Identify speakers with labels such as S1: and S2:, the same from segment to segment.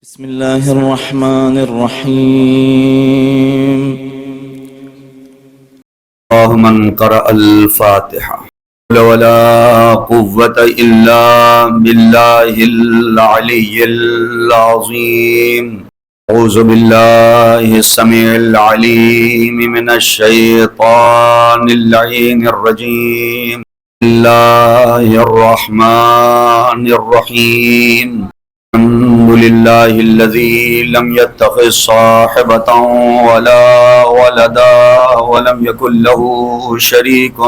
S1: بسم الله الرحمن الرحيم.
S2: من قرأ الفاتحة ولا قوة إلا بالله العلي العظيم. أعوذ بالله السميع العليم من الشيطان اللعين الرجيم. بسم الله الرحمن الرحيم. الحمد لله الذي لم يتخذ صاحبة ولا ولدا ولم يكن له شريك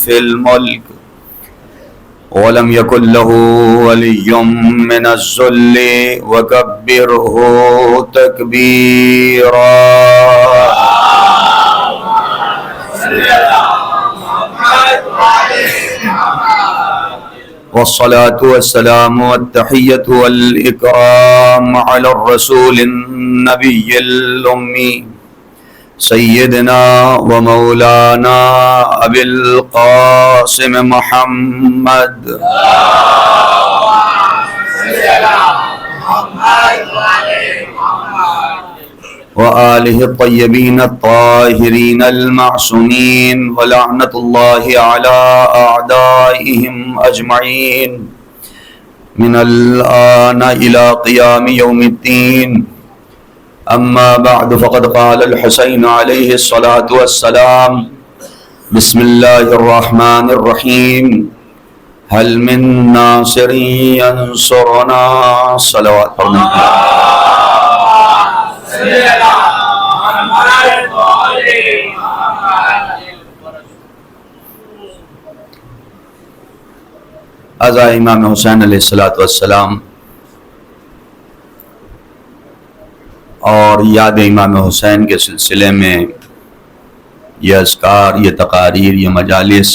S2: في الملك ولم يكن له ولي من الذل وكبره تكبيرا. والصلاة والسلام والتحية والإكرام على الرسول النبي الأمي سيدنا ومولانا أبي القاسم محمد وآله الطيبين الطاهرين المعصومين ولعنة الله على أعدائهم أجمعين من الآن إلى قيام يوم الدين. أما بعد فقد قال الحسين عليه الصلاة والسلام: بسم الله الرحمن الرحيم. هل من ناصر ينصرنا؟ صلوات ازا امام حسین علیہ السلام اور یاد امام حسین کے سلسلے میں یہ اذکار، یہ تقاریر، یہ مجالس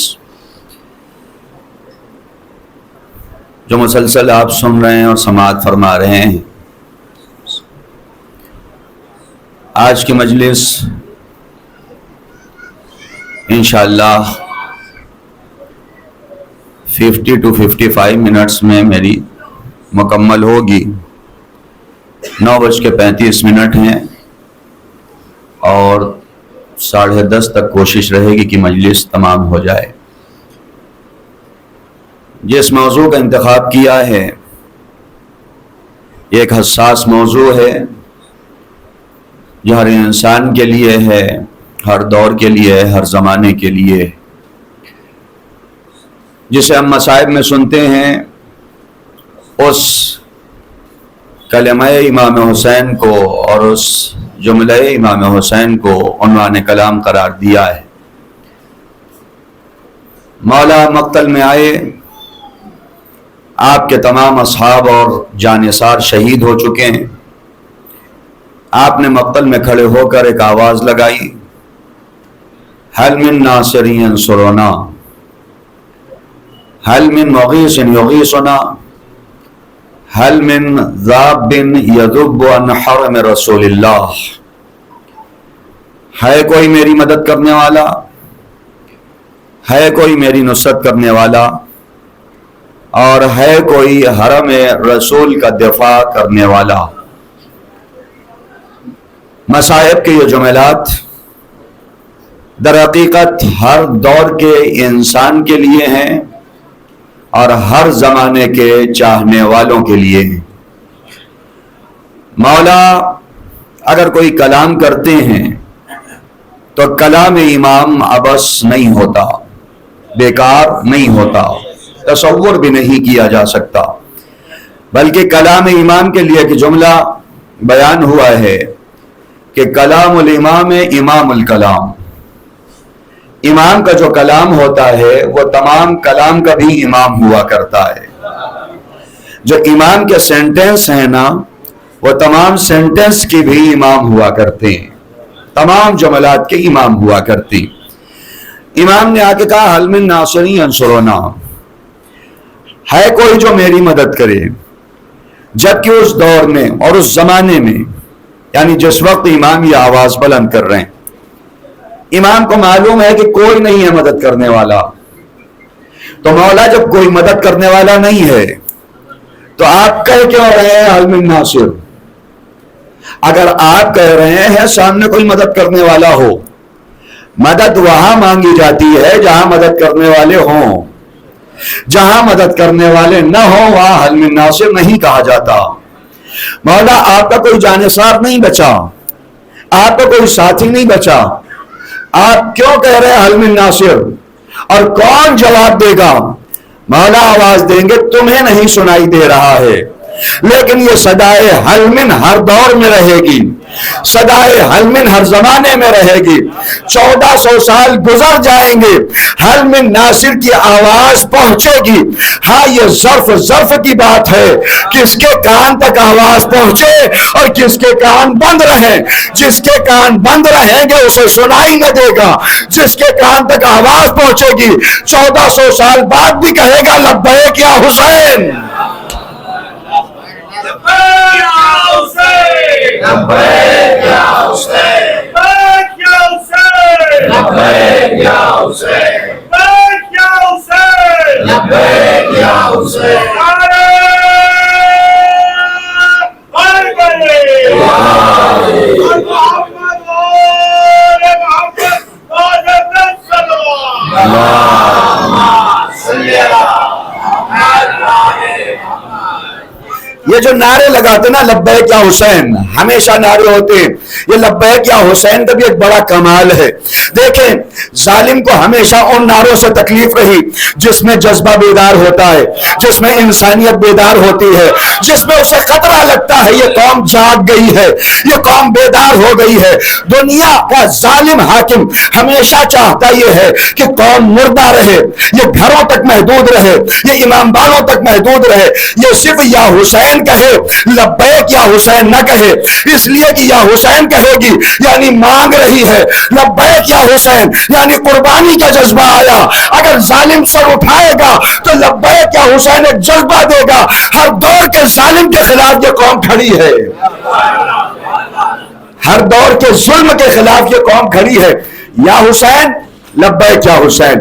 S2: جو مسلسل آپ سن رہے ہیں اور سماعت فرما رہے ہیں، آج کی مجلس انشاءاللہ 50 to 55 منٹس میں میری مکمل ہوگی. 9:35 ہیں اور 10:30 تک کوشش رہے گی کہ مجلس تمام ہو جائے. جس موضوع کا انتخاب کیا ہے یہ ایک حساس موضوع ہے جو ہر انسان کے لیے ہے، ہر دور کے لیے ہے، ہر زمانے کے لیے. جسے ہم مصائب میں سنتے ہیں اس کلمہ امام حسین کو اور اس جملہ امام حسین کو عنوان کلام قرار دیا ہے. مولا مقتل میں آئے، آپ کے تمام اصحاب اور جانثار شہید ہو چکے ہیں. آپ نے مقتل میں کھڑے ہو کر ایک آواز لگائی: هل من ناصر ينصرنا، هل من مغيث يغيثنا، هل من ذاب يذب عن حرم رسول اللہ. ہے کوئی میری مدد کرنے والا، ہے کوئی میری نصرت کرنے والا، اور ہے کوئی حرم رسول کا دفاع کرنے والا. مصائب کے یہ جملات در حقیقت ہر دور کے انسان کے لیے ہیں اور ہر زمانے کے چاہنے والوں کے لیے ہیں. مولا اگر کوئی کلام کرتے ہیں تو کلام امام عبث نہیں ہوتا، بیکار نہیں ہوتا، تصور بھی نہیں کیا جا سکتا، بلکہ کلام امام کے لیے ایک جملہ بیان ہوا ہے کہ کلام الامام امام الکلام. امام کا جو کلام ہوتا ہے وہ تمام کلام کا بھی امام ہوا کرتا ہے. جو امام کے سینٹنس ہیں نا وہ تمام سینٹنس کی بھی امام ہوا کرتے ہیں، تمام جملات کے امام ہوا کرتے ہیں. امام نے آ کے کہا: هل من ناصر ينصرنا، ہے کوئی جو میری مدد کرے. جبکہ اس دور میں اور اس زمانے میں، یعنی جس وقت امام یہ آواز بلند کر رہے ہیں، امام کو معلوم ہے کہ کوئی نہیں ہے مدد کرنے والا. تو مولا جب کوئی مدد کرنے والا نہیں ہے تو آپ کہہ کیوں رہے ہیں حل من ناصر؟ اگر آپ کہہ رہے ہیں سامنے کوئی مدد کرنے والا ہو، مدد وہاں مانگی جاتی ہے جہاں مدد کرنے والے ہوں، جہاں مدد کرنے والے نہ ہوں وہاں حل من ناصر نہیں کہا جاتا۔ مولا آپ کا کوئی جانثار نہیں بچا، آپ کا کوئی ساتھی نہیں بچا، آپ کیوں کہہ رہے ہیں حل من ناصر؟ اور کون جواب دے گا؟ مولا آواز دیں گے تمہیں نہیں سنائی دے رہا ہے، لیکن یہ صدائے حل من ہر دور میں رہے گی، صدائے حل من ہر زمانے میں رہے گی۔ 1400 سال گزر جائیں گے، حل من ناصر کی آواز پہنچے گی۔ ہاں یہ ظرف کی بات ہے، کس کے کان تک آواز پہنچے اور کس کے کان بند رہیں۔ جس کے کان بند رہیں گے اسے سنائی نہ دے گا، جس کے کان تک آواز پہنچے گی 1400 سال بعد بھی کہے گا لبیک یا حسین۔
S3: لبیک یا حسین، لبیک یا حسین، لبیک یا حسین، لبیک یا حسین،
S2: یہ جو نعرے لگاتے نا لبیک یا حسین، ہمیشہ نعرے ہوتے ہیں، یہ لبیک یا حسین کا بھی ایک بڑا کمال ہے۔ دیکھیں ظالم کو ہمیشہ ان نعروں سے تکلیف رہی جس میں جذبہ بیدار ہوتا ہے، جس میں انسانیت بیدار ہوتی ہے، جس میں اسے خطرہ لگتا ہے یہ قوم جاگ گئی ہے، یہ قوم بیدار ہو گئی ہے۔ دنیا کا ظالم حاکم ہمیشہ چاہتا یہ ہے کہ قوم مردہ رہے، یہ گھروں تک محدود رہے، یہ امام باڑوں تک محدود رہے، یہ صرف یا حسین کہے، لبیک یا حسین نہ کہے، اس لیے کہ یا حسین کہے گی یعنی مانگ رہی ہے، لبیک یا حسین یعنی قربانی کا جذبہ آیا۔ اگر ظالم سر اٹھائے گا تو لبیک یا حسین ایک جذبہ دے گا، ہر دور کے ظالم کے خلاف یہ قوم کھڑی ہے، ہر دور کے ظلم کے خلاف یہ قوم کھڑی ہے۔ یا حسین لبیک یا حسین،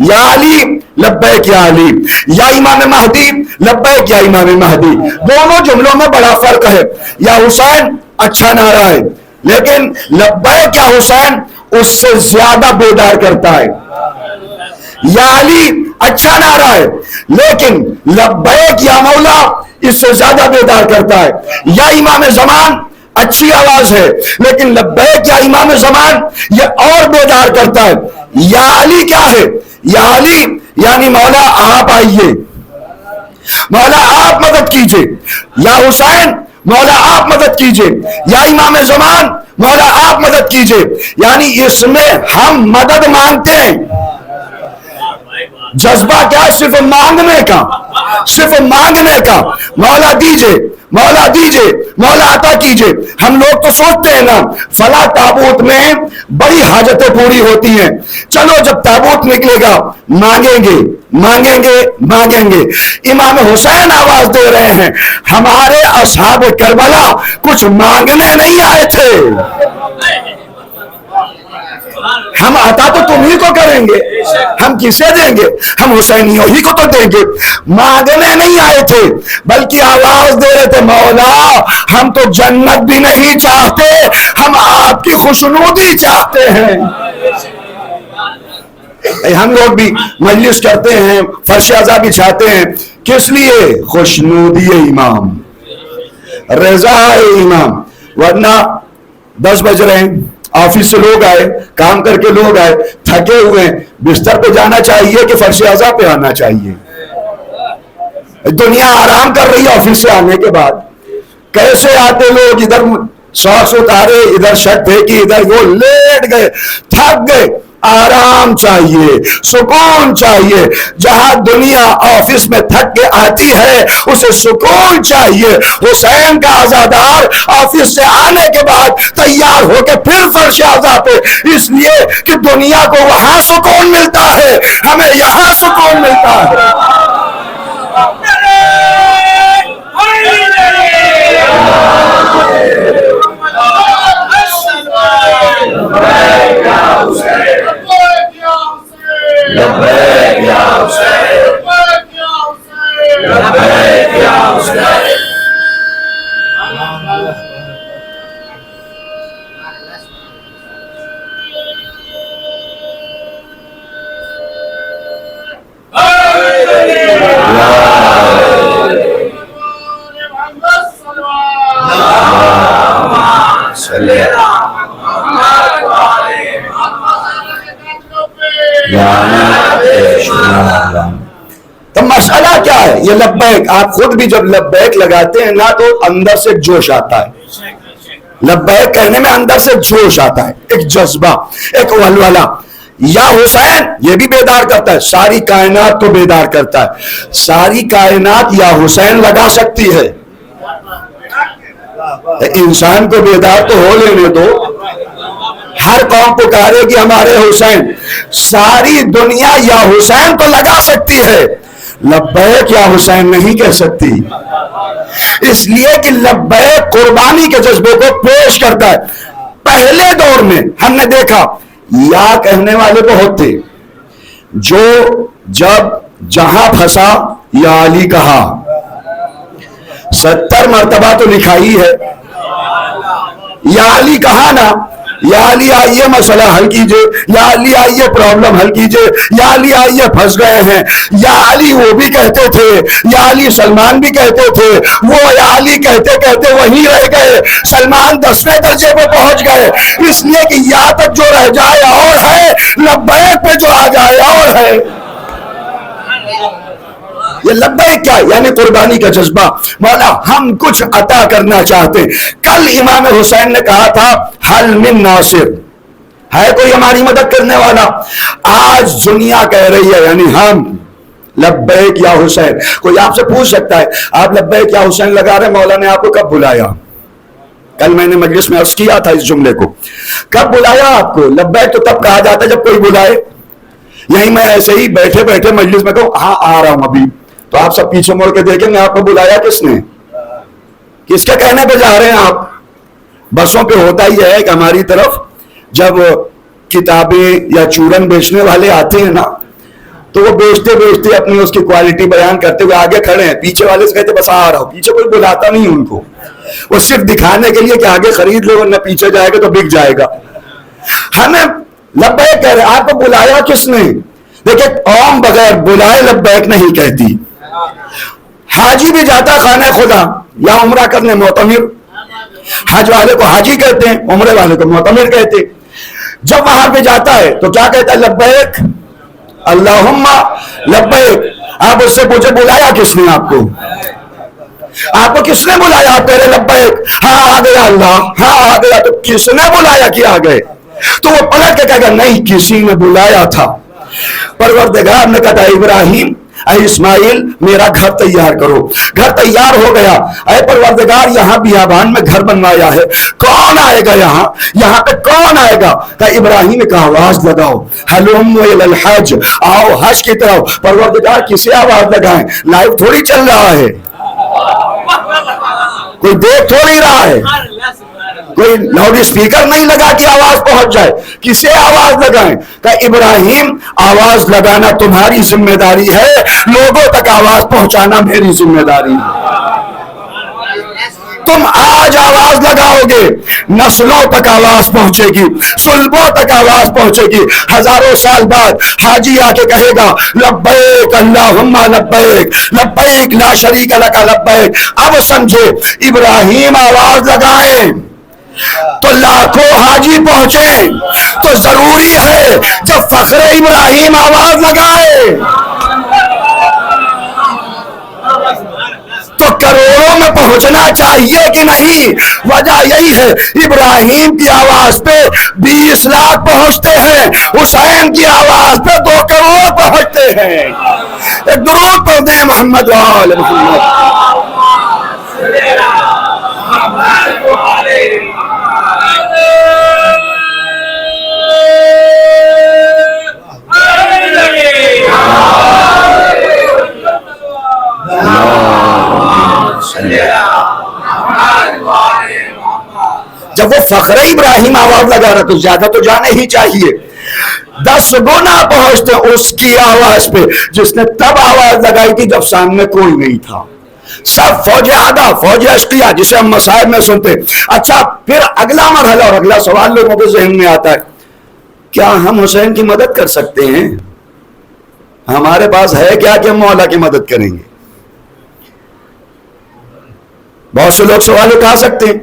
S2: یا علی لبیک یا علی، یا امام مہدی لبیک یا امام مہدی۔ دونوں جملوں میں بڑا فرق ہے۔ یا حسین اچھا نعرہ ہے، لیکن لبیک یا حسین اس سے زیادہ بیدار کرتا ہے۔ یا علی اچھا نعرہ ہے، لیکن لبیک یا مولا اس سے زیادہ بیدار کرتا ہے۔ یا امام زمان اچھی آواز ہے، لیکن لبیک یا امام زمان یہ اور بیدار کرتا ہے۔ یا علی کیا ہے؟ یا علی یعنی مولا آپ آئیے، مولا آپ مدد کیجئے۔ یا حسین مولا آپ مدد کیجئے، یا امام زمان مولا آپ مدد کیجئے، یعنی اس میں ہم مدد مانگتے ہیں۔ جذبہ کیا؟ صرف مانگنے کا، صرف مانگنے کا، مولا دیجئے، مولا دیجئے، مولا عطا کیجئے۔ ہم لوگ تو سوچتے ہیں نا فلاں تابوت میں بڑی حاجتیں پوری ہوتی ہیں، چلو جب تابوت نکلے گا مانگیں گے مانگیں گے مانگیں گے۔ امام حسین آواز دے رہے ہیں ہمارے اصحاب کربلا کچھ مانگنے نہیں آئے تھے، ہم عطا تو تم ہی کو کریں گے، ہم کسے دیں گے؟ ہم حسینیوں ہی کو تو دیں گے، مانگنے نہیں آئے تھے بلکہ آواز دے رہے تھے مولا ہم تو جنت بھی نہیں چاہتے، ہم آپ کی خوشنودی چاہتے ہیں۔ ہم لوگ بھی مجلس کرتے ہیں، فرش اعضا بچھاتے ہیں، کس لیے؟ خوشنودی امام، رضا امام۔ ورنہ 10 بج رہے ہیں، آفس سے لوگ آئے، کام کر کے لوگ آئے، تھکے ہوئے ہیں، بستر پہ جانا چاہیے کہ فرش اعضا پہ آنا چاہیے؟ دنیا آرام کر رہی ہے آفس سے آنے کے بعد، کیسے آتے لوگ، ادھر ساکس اتارے، ادھر شرٹ پھینکی، ادھر وہ لیٹ گئے، تھک گئے۔ آرام چاہیے، سکون چاہیے۔ جہاں دنیا آفس میں تھک کے آتی ہے اسے سکون چاہیے۔ حسین کا عزادار آفس سے آنے کے بعد تیار ہو کے پھر فرش اعضا پہ، اس لیے کہ دنیا کو وہاں سکون ملتا ہے، ہمیں یہاں سکون ملتا ہے۔ تو مسئلہ کیا ہے؟ یہ لبیک، آپ خود بھی جب لبیک لگاتے ہیں نا تو اندر سے جوش آتا ہے. لبیک کہنے میں اندر سے جوش آتا ہے، ایک جذبہ، ایک ولولہ. یا حسین یہ بھی بیدار کرتا ہے، ساری کائنات کو بیدار کرتا ہے. ساری کائنات یا حسین لگا سکتی ہے. انسان کو بیدار تو ہو لینے دو. ہر قوم پکارے کہ ہمارے حسین. ساری دنیا یا حسین تو لگا سکتی ہے، لبیک یا حسین نہیں کہہ سکتی. اس لیے کہ لبیک قربانی کے جذبے کو پیش کرتا ہے. پہلے دور میں ہم نے دیکھا یا کہنے والے بہت تھے، جو جب جہاں پھنسا یا علی کہا. 70 مرتبہ تو لکھائی ہے یا علی کہا نا. یا علی آئیے مسئلہ حل کیجئے، یا علی آئیے پرابلم حل کیجئے، یا علی آئیے پھنس گئے ہیں. یا علی وہ بھی کہتے تھے، یا علی سلمان بھی کہتے تھے. وہ یا علی کہتے کہتے وہیں رہ گئے. سلمان 10ویں درجے پہ پہنچ گئے. اس لیے کہ یا تک جو رہ جائے اور ہے، لبیک پہ جو آ جائے اور ہے. یہ لبیک کیا ہے؟ یعنی قربانی کا جذبہ. مولا ہم کچھ عطا کرنا چاہتے. کل امام حسین نے کہا تھا حل من ناصر، ہے کوئی ہماری مدد کرنے والا؟ آج دنیا کہہ رہی ہے یعنی ہم لبیک یا حسین. کوئی آپ سے پوچھ سکتا ہے آپ لبیک یا حسین لگا رہے، مولا نے آپ کو کب بلایا؟ کل میں نے مجلس میں عرض کیا تھا اس جملے کو. کب بلایا آپ کو؟ لبیک تو تب کہا جاتا ہے جب کوئی بلائے. یہی میں ایسے ہی بیٹھے بیٹھے مجلس میں کہوں ہاں آ رہا ہوں ابھی، تو آپ سب پیچھے مڑ کے دیکھیں گے آپ کو بلایا کس نے؟ کس کے کہنے پہ جا رہے ہیں آپ؟ بسوں پہ ہوتا ہی ہے کہ ہماری طرف جب کتابیں یا چورن بیچنے والے آتے ہیں نا تو وہ بیچتے بیچتے اپنی اس کی کوالٹی بیان کرتے ہوئے آگے کھڑے ہیں. پیچھے والے سے کہتے بس آ رہا ہوں. پیچھے کوئی بلاتا نہیں ان کو، وہ صرف دکھانے کے لیے کہ آگے خرید لو ورنہ پیچھے جائے گا تو بک جائے گا. ہمیں لبیک کہہ رہے. آپ کو بلایا کس نے؟ دیکھیں قوم بغیر بلائے لبیک نہیں کہتی. حاجی بھی جاتا خانہ خدا یا عمرہ کرنے، معتمر. حج والے کو حاجی کہتے ہیں، عمرے والے کو معتمر کہتے. جب وہاں پہ جاتا ہے تو کیا کہتا ہے؟ لبیک اللہم لبیک. آپ اس سے پوچھے بلایا کس نے آپ کو؟ آپ کو کس نے بلایا؟ آپ کہہ رہے لبیک. ہاں آ گیا اللہ، ہاں آ گیا. تو کس نے بلایا کہ آ گئے؟ تو وہ پلٹ کے کہے گا نہیں کسی نے بلایا تھا. پروردگار نے کہا ابراہیم اے اسماعیل میرا گھر تیار کرو. گھر تیار ہو گیا. اے پروردگار یہاں بیابان میں گھر بنوایا ہے، کون آئے گا یہاں؟ یہاں پہ کون آئے گا؟ کہ ابراہیم کا آواز لگاؤ ہلم الی الحج، آؤ حج کی طرف. پروردگار کسے آواز لگائیں؟ لائیو تھوڑی چل رہا ہے، کوئی دیکھ تھوڑی رہا ہے، کوئی لاؤڈ اسپیکر نہیں لگا کہ آواز پہنچ جائے. کسے آواز لگائیں؟ کہ ابراہیم آواز لگانا تمہاری ذمہ داری ہے، لوگوں تک آواز پہنچانا میری ذمہ داری ہے. تم آج آواز لگاؤ گے، نسلوں تک آواز پہنچے گی، صلبوں تک آواز پہنچے گی. ہزاروں سال بعد حاجی آ کے کہے گا لبیک اللہم لبیک لبیک لا شریک لک لبیک. اب سمجھے ابراہیم آواز لگائیں تو لاکھوں حاجی پہنچے، تو ضروری ہے جب فخر ابراہیم آواز لگائے تو کروڑوں میں پہنچنا چاہیے کہ نہیں؟ وجہ یہی ہے ابراہیم کی آواز پہ 20 لاکھ پہنچتے ہیں، حسین کی آواز پہ 2 کروڑ پہنچتے ہیں. ایک درود پڑھتے ہیں محمد وآل محمد. جب وہ فخر ابراہیم آواز لگا رہا تو زیادہ تو جانے ہی چاہیے. 10 گنا پہنچتے اس کی آواز پہ جس نے تب آواز لگائی تھی جب سامنے کوئی نہیں تھا. سب فوج آدھا فوج اشقیہ جسے ہم مصائب میں سنتے. اچھا پھر اگلا مرحلہ اور اگلا سوال لوگوں کے ذہن میں آتا ہے، کیا ہم حسین کی مدد کر سکتے ہیں؟ ہمارے پاس ہے کیا کہ ہم مولا کی مدد کریں گے؟ بہت سے لوگ سوال اٹھا سکتے ہیں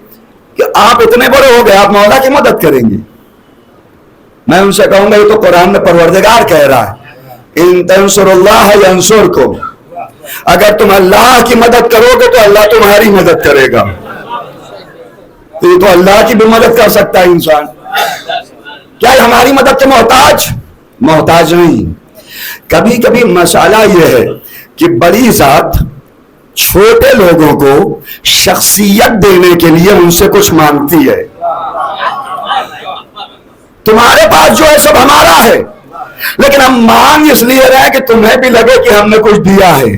S2: کہ آپ اتنے بڑے ہو گئے، آپ مولا کی مدد کریں گے؟ میں ان سے کہوں گا یہ تو قرآن میں پروردگار کہہ رہا ہے، ان تنصر اللہ ینصرکم، اگر تم اللہ کی مدد کرو گے تو اللہ تمہاری مدد کرے گا۔ تو یہ تو اللہ کی بھی مدد کر سکتا ہے انسان، کیا یہ ہماری مدد کے محتاج نہیں۔ کبھی کبھی مسئلہ یہ ہے کہ بڑی ذات چھوٹے لوگوں کو شخصیت دینے کے لیے ان سے کچھ مانگتی ہے۔ تمہارے پاس جو ہے سب ہمارا ہے، لیکن ہم مانگ اس لیے رہے کہ تمہیں بھی لگے کہ ہم نے کچھ دیا ہے،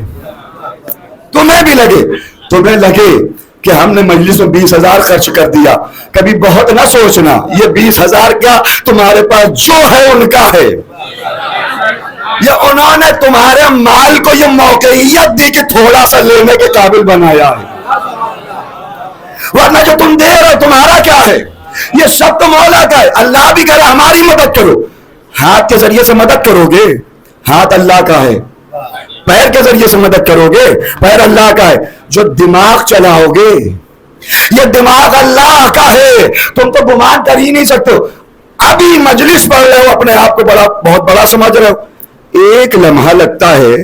S2: تمہیں لگے کہ ہم نے مجلس میں 20,000 خرچ کر دیا۔ کبھی بہت نہ سوچنا، یہ 20,000 کیا تمہارے پاس جو ہے ان کا ہے، یہ انہوں نے تمہارے مال کو یہ موقعیت دی کہ تھوڑا سا لینے کے قابل بنایا ہے، ورنہ جو تم دے رہے ہو تمہارا کیا ہے؟ یہ سب تو مولا کا ہے۔ اللہ بھی کہہ رہا ہماری مدد کرو، ہاتھ کے ذریعے سے مدد کرو گے، ہاتھ اللہ کا ہے، پیر کے ذریعے سے مدد کرو گے، پیر اللہ کا ہے، جو دماغ چلاؤ گے یہ دماغ اللہ کا ہے، تم تو گمان کر ہی نہیں سکتے ہو۔ ابھی مجلس پڑھ رہے ہو، اپنے آپ کو بہت بڑا سمجھ رہے ہو، ایک لمحہ لگتا ہے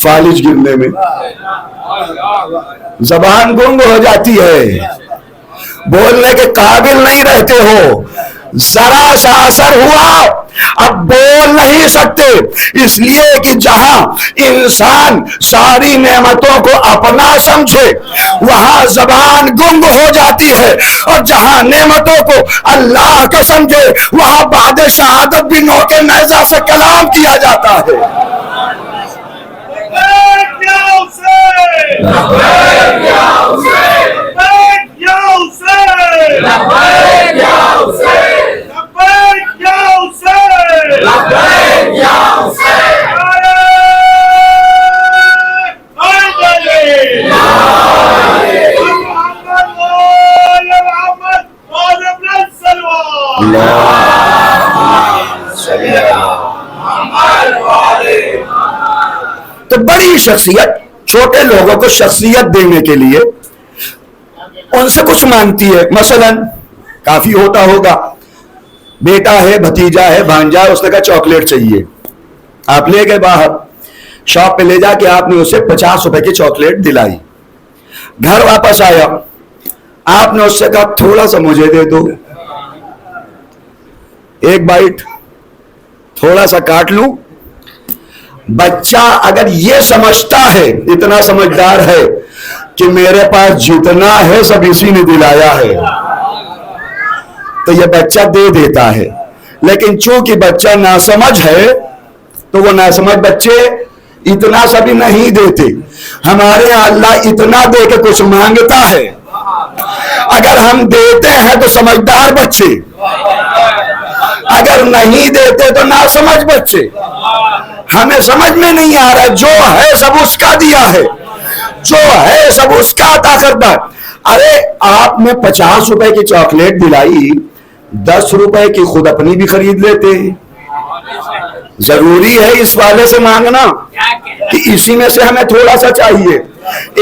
S2: فالج گرنے میں، زبان گنگ ہو جاتی ہے، بولنے کے قابل نہیں رہتے ہو، ذرا سا اثر ہوا اب بول نہیں سکتے، اس لیے کہ جہاں انسان ساری نعمتوں کو اپنا سمجھے وہاں زبان گنگ ہو جاتی ہے، اور جہاں نعمتوں کو اللہ کا سمجھے وہاں بعد شہادت بھی نوکے نیزہ سے کلام کیا جاتا ہے۔ تو بڑی شخصیت چھوٹے لوگوں کو شخصیت دینے کے لیے ان سے کچھ مانگتی ہے۔ مثلا کافی ہوتا ہوگا، بیٹا ہے، بھتیجا ہے، بھانجا ہے، اس نے کہا چاکلیٹ چاہیے، آپ لے گئے باہر شاپ پہ، لے جا کے آپ نے اسے 50 روپے کی چاکلیٹ دلائی، گھر واپس آیا، آپ نے اس سے کہا تھوڑا سا مجھے دے دو، ایک بائٹ تھوڑا سا کاٹ لوں۔ بچہ اگر یہ سمجھتا ہے، اتنا سمجھدار ہے کہ میرے پاس جتنا ہے سب اسی نے دلایا ہے، تو یہ بچہ دے دیتا ہے۔ لیکن چونکہ بچہ ناسمجھ ہے تو وہ ناسمجھ بچے اتنا سا بھی نہیں دیتے۔ ہمارے یہاں اللہ اتنا دے کے کچھ مانگتا ہے، اگر ہم دیتے ہیں تو سمجھدار بچے، اگر نہیں دیتے تو ناسمجھ بچے۔ ہمیں سمجھ میں نہیں آ رہا، جو ہے سب اس کا دیا ہے، جو ہے سب اس کا عطا کرتا ہے۔ ارے آپ نے 50 روپے کی چاکلیٹ دلائی، 10 روپے کی خود اپنی بھی خرید لیتے ہیں۔ ضروری ہے اس والے سے مانگنا کہ اسی میں سے ہمیں تھوڑا سا چاہیے،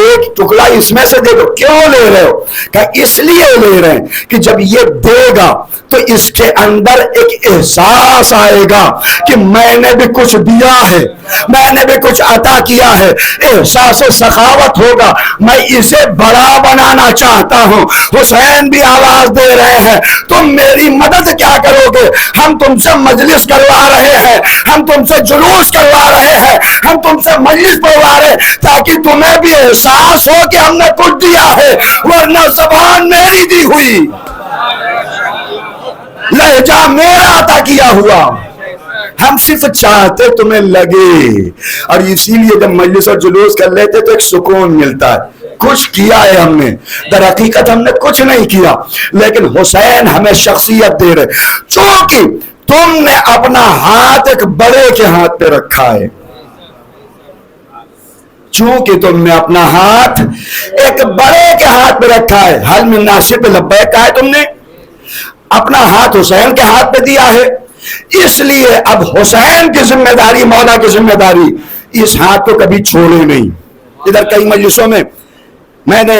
S2: ایک ٹکڑا اس میں سے دے دو۔ کیوں لے رہے ہو؟ کہ اس لیے لے رہے ہیں کہ جب یہ دے گا تو اس کے اندر ایک احساس آئے گا کہ میں نے بھی کچھ دیا ہے، میں نے بھی کچھ عطا کیا ہے، احساس سخاوت ہوگا، میں اسے بڑا بنانا چاہتا ہوں۔ حسین بھی آواز دے رہے ہیں تم میری مدد کیا کرو گے؟ ہم تم سے مجلس کروا رہے ہیں، ہم تم سے جلوس کروا رہے ہیں، ہم تم سے مجلس پڑھوا رہے تاکہ تمہیں بھی احساس ہو کہ ہم نے کچھ دیا ہے، ورنہ زبان میری دی ہوئی، لہجہ میرا عطا کیا ہوا، ہم صرف چاہتے تمہیں لگے۔ اور اسی لیے جب مجلس اور جلوس کر لیتے تو ایک سکون ملتا ہے، کچھ کیا ہے ہم نے۔ در حقیقت ہم نے کچھ نہیں کیا، لیکن حسین ہمیں شخصیت دے رہے، چونکہ تم نے اپنا ہاتھ ایک بڑے کے ہاتھ پہ رکھا ہے، چونکہ تم نے اپنا ہاتھ ایک بڑے کے ہاتھ پہ رکھا ہے۔ حل من ناصب لبیک کہا ہے، تم نے اپنا ہاتھ حسین کے ہاتھ پہ دیا ہے، اس لیے اب حسین کی ذمہ داری، مولا کی ذمہ داری، اس ہاتھ کو کبھی چھوڑے نہیں۔ ادھر کئی مجلسوں میں میں نے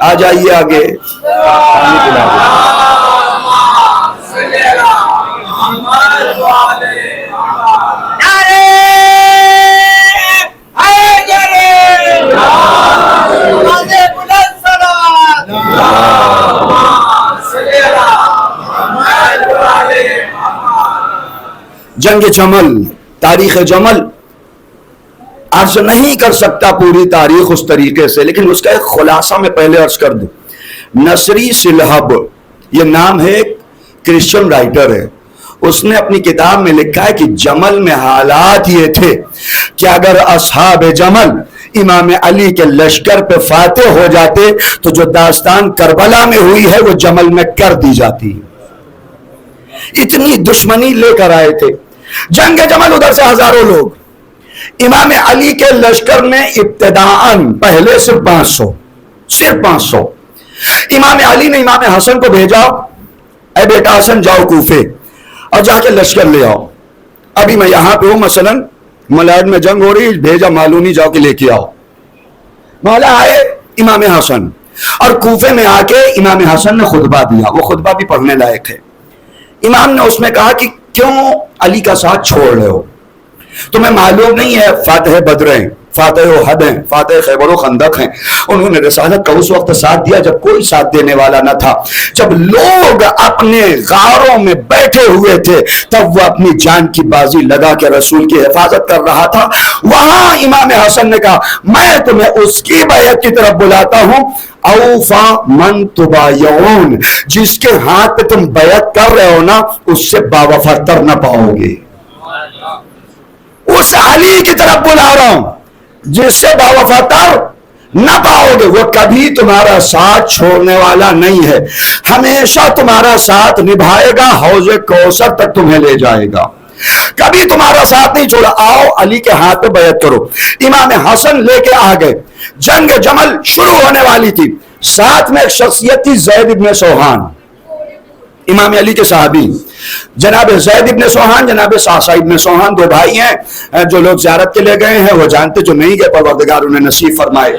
S2: آ جائیے آگے. پانی پلا دیں. جنگ جمل، تاریخ جمل عرض نہیں کر سکتا پوری تاریخ اس طریقے سے، لیکن اس کا ایک خلاصہ میں پہلے عرض کر دوں. نصری سلہب یہ نام ہے، کرسچن رائٹر ہے. اس نے اپنی کتاب میں لکھا ہے کہ جمل میں حالات یہ تھے کہ اگر اصحاب جمل امام علی کے لشکر پہ فاتح ہو جاتے تو جو داستان کربلا میں ہوئی ہے وہ جمل میں کر دی جاتی. اتنی دشمنی لے کر آئے تھے. جنگ جمل ادھر سے ہزاروں لوگ، امام علی کے لشکر میں ابتداءً پہلے صرف 500. امام علی نے امام حسن کو بھیجا، اے بیٹا حسن جاؤ کوفے اور جا کے لشکر لے آؤ. ابھی میں یہاں پہ ہوں، مثلاً ملائڈ میں جنگ ہو رہی، بھیجا معلومی جاؤ کے لے کے آؤ. مولا آئے امام حسن، اور کوفے میں آ کے امام حسن نے خطبہ دیا. وہ خطبہ بھی پڑھنے لائق ہے. امام نے اس میں کہا کہ کیوں علی کا ساتھ چھوڑ رہے ہو؟ تمہیں معلوم نہیں ہے فاتح بدر ہیں، فاتح احد ہیں، فاتح خیبر و خندق ہیں. انہوں نے رسالت کا اس وقت ساتھ دیا جب کوئی ساتھ دینے والا نہ تھا. جب لوگ اپنے غاروں میں بیٹھے ہوئے تھے تب وہ اپنی جان کی بازی لگا کے رسول کی حفاظت کر رہا تھا. وہاں امام حسن نے کہا میں تمہیں اس کی بیعت کی طرف بلاتا ہوں، اوفا من تبایعون، جس کے ہاتھ پہ تم بیعت کر رہے ہو نا اس سے باوفا تر نہ پاؤ گے. اس علی کی طرف بلا رہا ہوں جس سے باوفا تر نہ پاؤ گے. وہ کبھی تمہارا ساتھ چھوڑنے والا نہیں ہے، ہمیشہ تمہارا ساتھ نبھائے گا، حوض کوثر تک تمہیں لے جائے گا. کبھی تمہارا ساتھ نہیں چھوڑا. آؤ علی کے ہاتھ پہ بیعت کرو. امام حسن لے کے آ گئے. جنگ جمل شروع ہونے والی تھی. ساتھ میں ایک شخصیت تھی زید ابن سوہان، امام علی کے صحابی. جناب زید ابن سوہان، جناب صعصع ابن سوہان، دو بھائی ہیں. جو لوگ زیارت کے لیے گئے ہیں وہ جانتے، جو نہیں گئے پروردگار انہیں نصیب فرمائے.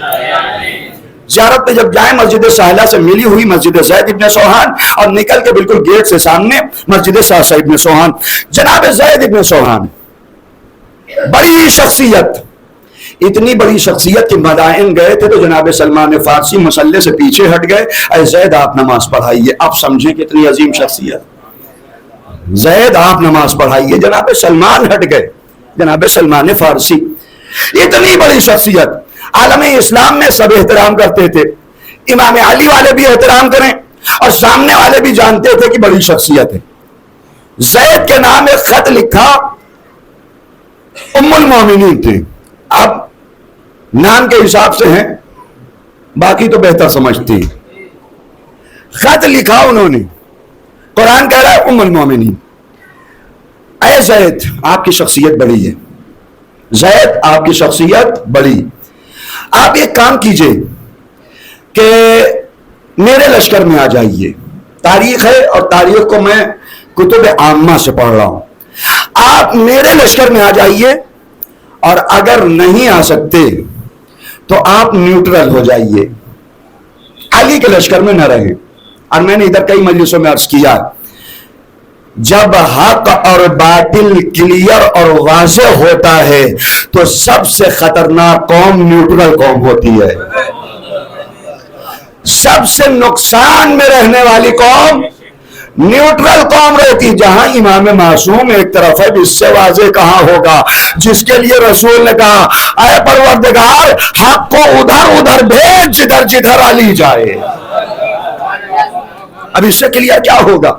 S2: زیارت پہ جب جائیں مسجد سہلہ سے ملی ہوئی مسجد زید ابن سوہان، اور نکل کے بالکل گیٹ سے سامنے مسجد صعصع ابن سوہان. جناب زید ابن سوہان بڑی شخصیت، اتنی بڑی شخصیت کہ مدائن گئے تھے تو جناب سلمان فارسی مسلح سے پیچھے ہٹ گئے. اے زید آپ نماز پڑھائیے. آپ سمجھیں کتنی عظیم شخصیت. زید آپ نماز پڑھائیے. جناب سلمان ہٹ گئے، جناب سلمان فارسی. اتنی بڑی شخصیت عالم اسلام میں سب احترام کرتے تھے. امام علی والے بھی احترام کریں اور سامنے والے بھی جانتے تھے کہ بڑی شخصیت ہے. زید کے نام ایک خط لکھا، ام المومنین تھے. اب نام کے حساب سے ہیں، باقی تو بہتر سمجھتی. خط لکھا انہوں نے، قرآن کہہ رہا ہے ام المومنین. اے زید آپ کی شخصیت بڑی ہے، زید آپ کی شخصیت بڑی. آپ ایک کام کیجئے کہ میرے لشکر میں آ جائیے. تاریخ ہے اور تاریخ کو میں کتب عامہ سے پڑھ رہا ہوں. آپ میرے لشکر میں آ جائیے، اور اگر نہیں آ سکتے تو آپ نیوٹرل ہو جائیے، علی کے لشکر میں نہ رہیں. اور میں نے ادھر کئی مجلسوں میں عرض کیا، جب حق اور باطل کلیئر اور واضح ہوتا ہے تو سب سے خطرناک قوم نیوٹرل قوم ہوتی ہے. سب سے نقصان میں رہنے والی قوم نیوٹرل قوم رہتی. جہاں امام معصوم ایک طرف ہے، اس سے واضح کہاں ہوگا، جس کے لیے رسول نے کہا اے پروردگار حق کو ادھر ادھر بھیج جدھر جدھر علی جائے. اب اس سے کلیئر کیا ہوگا؟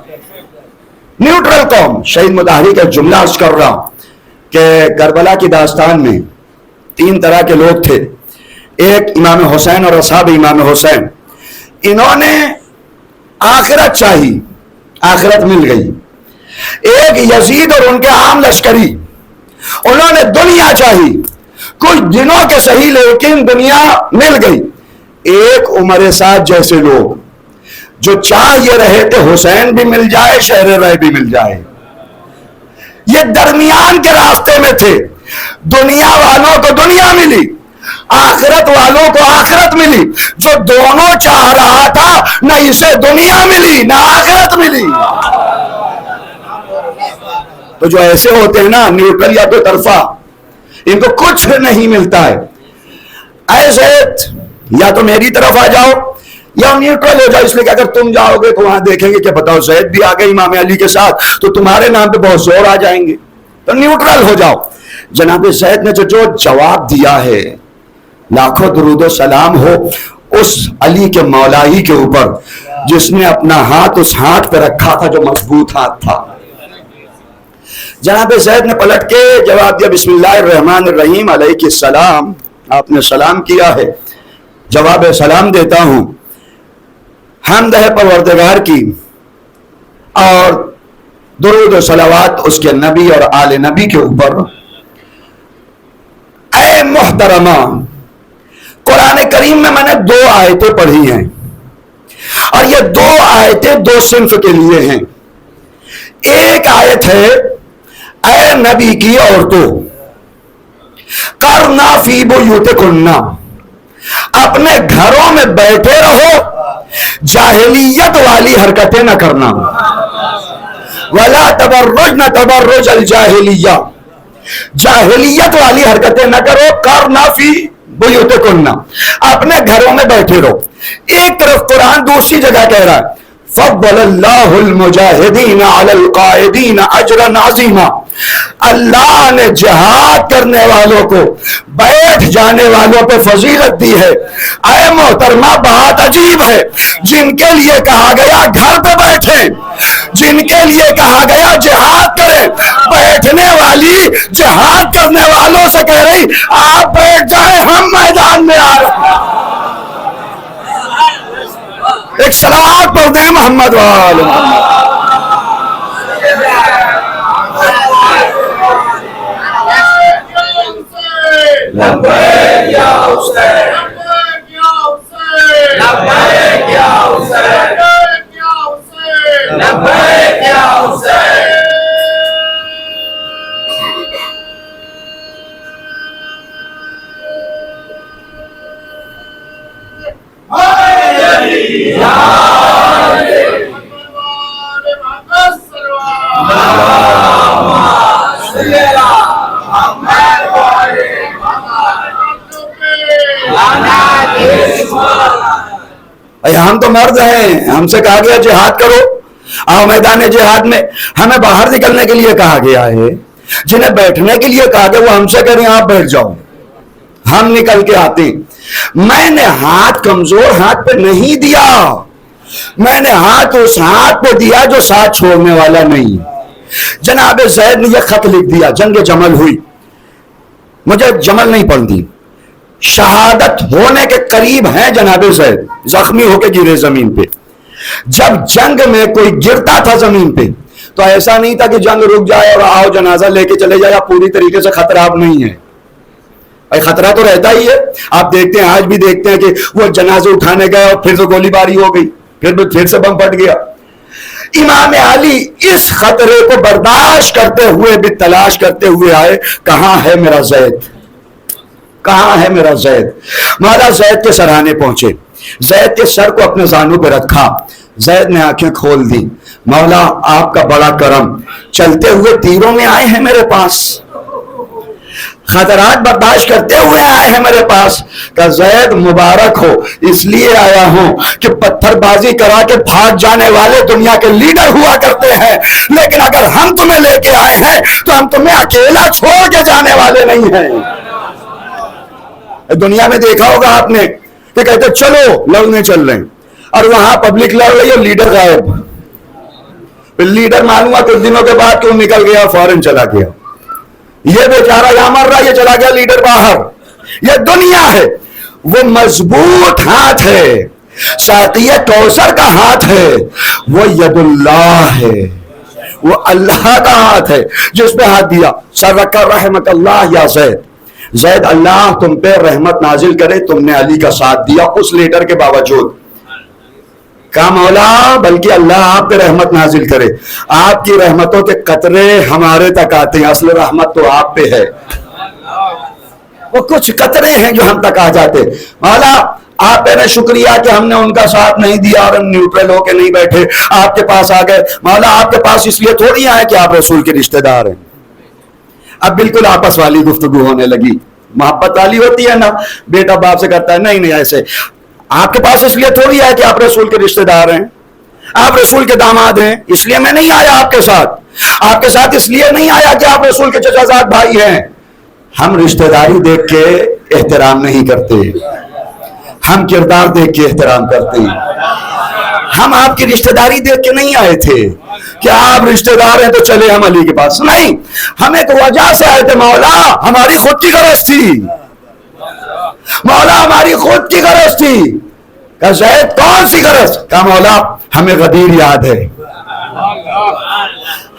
S2: نیوٹرل قوم. شہید مطہری کا جملہ عرض کر رہا ہوں کہ کربلا کی داستان میں 3 طرح کے لوگ تھے. ایک امام حسین اور اصحاب امام حسین. انہوں نے آخرت چاہی، آخرت مل گئی. ایک یزید اور ان کے عام لشکری، انہوں نے دنیا چاہی، کچھ دنوں کے صحیح لیکن دنیا مل گئی. ایک عمر سعد جیسے لوگ جو چاہ یہ رہے تھے حسین بھی مل جائے، شہر رہ بھی مل جائے. یہ درمیان کے راستے میں تھے. دنیا والوں کو دنیا ملی، آخرت والوں کو آخرت ملی۔ جو دونوں چاہ رہا تھا، نہ اسے دنیا ملی نہ آخرت ملی۔ تو جو ایسے ہوتے ہیں نا نیوٹرل یا دو طرفہ، ان کو کچھ نہیں ملتا ہے۔ اے زید یا تو میری طرف آ جاؤ یا نیوٹرل ہو جاؤ، اس لیے کہ اگر تم جاؤ گے تو وہاں دیکھیں گے کہ بتاؤ زید بھی آ گئے امام علی کے ساتھ تو تمہارے نام پہ بہت زور آ جائیں گے، تو نیوٹرل ہو جاؤ۔ جناب زید نے جو جواب دیا ہے، لاکھوں درود و سلام ہو اس علی کے مولائی کے اوپر جس نے اپنا ہاتھ اس ہاتھ پہ رکھا تھا جو مضبوط ہاتھ تھا۔ جناب زید نے پلٹ کے جواب دیا، بسم اللہ الرحمن الرحیم، علیہ السلام۔ آپ نے سلام کیا ہے، جواب سلام دیتا ہوں۔ حمد ہے پروردگار کی اور درود و صلوات اس کے نبی اور آل نبی کے اوپر۔ اے محترمہ، قرآن کریم میں نے 2 آیتیں پڑھی ہیں اور یہ 2 آیتیں 2 صنف کے لیے ہیں۔ ایک آیت ہے، اے نبی کی عورتوں، کرنا فی بیوتکن، اپنے گھروں میں بیٹھے رہو، جاہلیت والی حرکتیں نہ کرنا، ولا تبرجن تبرج الجاہلیہ، جاہلیت والی حرکتیں نہ کرو، کرنا فی بیوتکن، اپنے گھروں میں بیٹھے رہو۔ ایک طرف قرآن دوسری جگہ کہہ رہا ہے فضل اللہ المجاہدین علی القاعدین اجرا عظیما، اللہ نے جہاد کرنے والوں کو بیٹھ جانے والوں پہ فضیلت دی ہے۔ اے محترمہ، بات عجیب ہے، جن کے لیے کہا گیا گھر پہ بیٹھے، جن کے لیے کہا گیا جہاد کرے، بیٹھنے والی جہاد کرنے والوں سے کہہ رہی آپ بیٹھ جائیں، ہم میدان میں آ رہے ہیں۔ ایک صلوات پڑھ دیں محمد وآل محمد۔
S3: لبیک یا حسین، لبیک یا حسین، لبیک یا حسین۔
S2: ہم تو مرد ہیں، ہم سے کہا گیا جہاد کرو، آؤ میدان جہاد میں۔ ہمیں باہر نکلنے کے لیے کہا گیا ہے، جنہیں بیٹھنے کے لیے کہا گیا وہ ہم سے کہہ رہے ہیں آپ بیٹھ جاؤ، ہم نکل کے آتے ہیں۔ میں نے ہاتھ کمزور ہاتھ پہ نہیں دیا، میں نے ہاتھ اس ہاتھ پہ دیا جو ساتھ چھوڑنے والا نہیں۔ جناب زید نے یہ خط لکھ دیا، جنگ جمل ہوئی، مجھے جمل نہیں پڑھنی، شہادت ہونے کے قریب ہیں جناب زید، زخمی ہو کے گرے زمین پہ۔ جب جنگ میں کوئی گرتا تھا زمین پہ تو ایسا نہیں تھا کہ جنگ رک جائے اور آؤ جنازہ لے کے چلے جائے، پوری طریقے سے خطرہ اب نہیں ہے۔ خطرہ تو رہتا ہی ہے، آپ دیکھتے ہیں، آج بھی دیکھتے ہیں کہ وہ جنازے اٹھانے گئے اور پھر تو گولی باری ہو گئی، پھر سے بم پھٹ گیا۔ امام علی اس خطرے کو برداشت کرتے ہوئے بھی تلاش کرتے ہوئے آئے، کہاں ہے میرا زید، کہاں ہے میرا زید؟ مولا زید کے سرانے پہنچے، زید کے سر کو اپنے زانوں پہ رکھا، زید نے آنکھیں کھول دی، مولا آپ کا بڑا کرم، چلتے ہوئے تیروں میں آئے ہیں میرے پاس، خطرات برداشت کرتے ہوئے آئے ہیں میرے پاس، کہ زید مبارک ہو، اس لیے آیا ہوں کہ پتھر بازی کرا کے بھاگ جانے والے دنیا کے لیڈر ہوا کرتے ہیں، لیکن اگر ہم تمہیں لے کے آئے ہیں تو ہم تمہیں اکیلا چھوڑ کے جانے والے نہیں ہیں۔ دنیا میں دیکھا ہوگا آپ نے کہ کہتے چلو لڑنے چل رہے ہیں اور وہاں پبلک لڑ رہی ہے، لیڈر غائب، پھر لیڈر معلوم ہوا کچھ دنوں کے بعد کیوں نکل گیا، فورن چلا گیا، یہ بیچارہ یہاں مر رہا، یہ چلا گیا لیڈر باہر۔ یہ دنیا ہے، وہ مضبوط ہاتھ ہے، ساقی کوثر کا ہاتھ ہے، وہ ید اللہ ہے، وہ اللہ کا ہاتھ ہے جس پہ ہاتھ دیا۔ سر رکھا رحمت اللہ یا زید، زید اللہ تم پہ رحمت نازل کرے، تم نے علی کا ساتھ دیا اس لیڈر کے باوجود۔ کہا مولا بلکہ اللہ آپ پہ رحمت نازل کرے، آپ کی رحمتوں کے قطرے ہمارے تک آتے ہیں، اصل رحمت تو آپ پہ ہے۔ وہ کچھ قطرے ہیں جو ہم تک آ جاتے. مولا آپ نے شکریہ کہ ہم نے ان کا ساتھ نہیں دیا اور ہم نیوٹرل ہو کے نہیں بیٹھے, آپ کے پاس آ گئے. مولا آپ کے پاس اس لیے تھوڑی آئے کہ آپ رسول کے رشتہ دار ہیں. اب بالکل آپس والی گفتگو ہونے لگی, محبت والی ہوتی ہے نا, بیٹا باپ سے کرتا ہے نہیں ایسے. آپ کے پاس اس لیے تھوڑی آئے کہ آپ رسول کے رشتہ دار ہیں, آپ رسول کے داماد ہیں, اس لیے میں نہیں آیا آپ کے ساتھ اس لیے نہیں آیا کہ آپ رسول کے چچا زاد بھائی ہیں. ہم رشتہ داری دیکھ کے احترام نہیں کرتے, ہم کردار دیکھ کے احترام کرتے ہیں. ہم آپ کی رشتہ داری دیکھ کے نہیں آئے تھے کہ آپ رشتہ دار ہیں تو چلے ہم علی کے پاس, نہیں, ہم ایک وجہ سے آئے تھے. مولا ہماری خود کی غرض تھی, مولا ہماری خود کی غرض تھی. کہ زید کون سی غرض؟ کہ مولا ہمیں غدیر یاد ہے,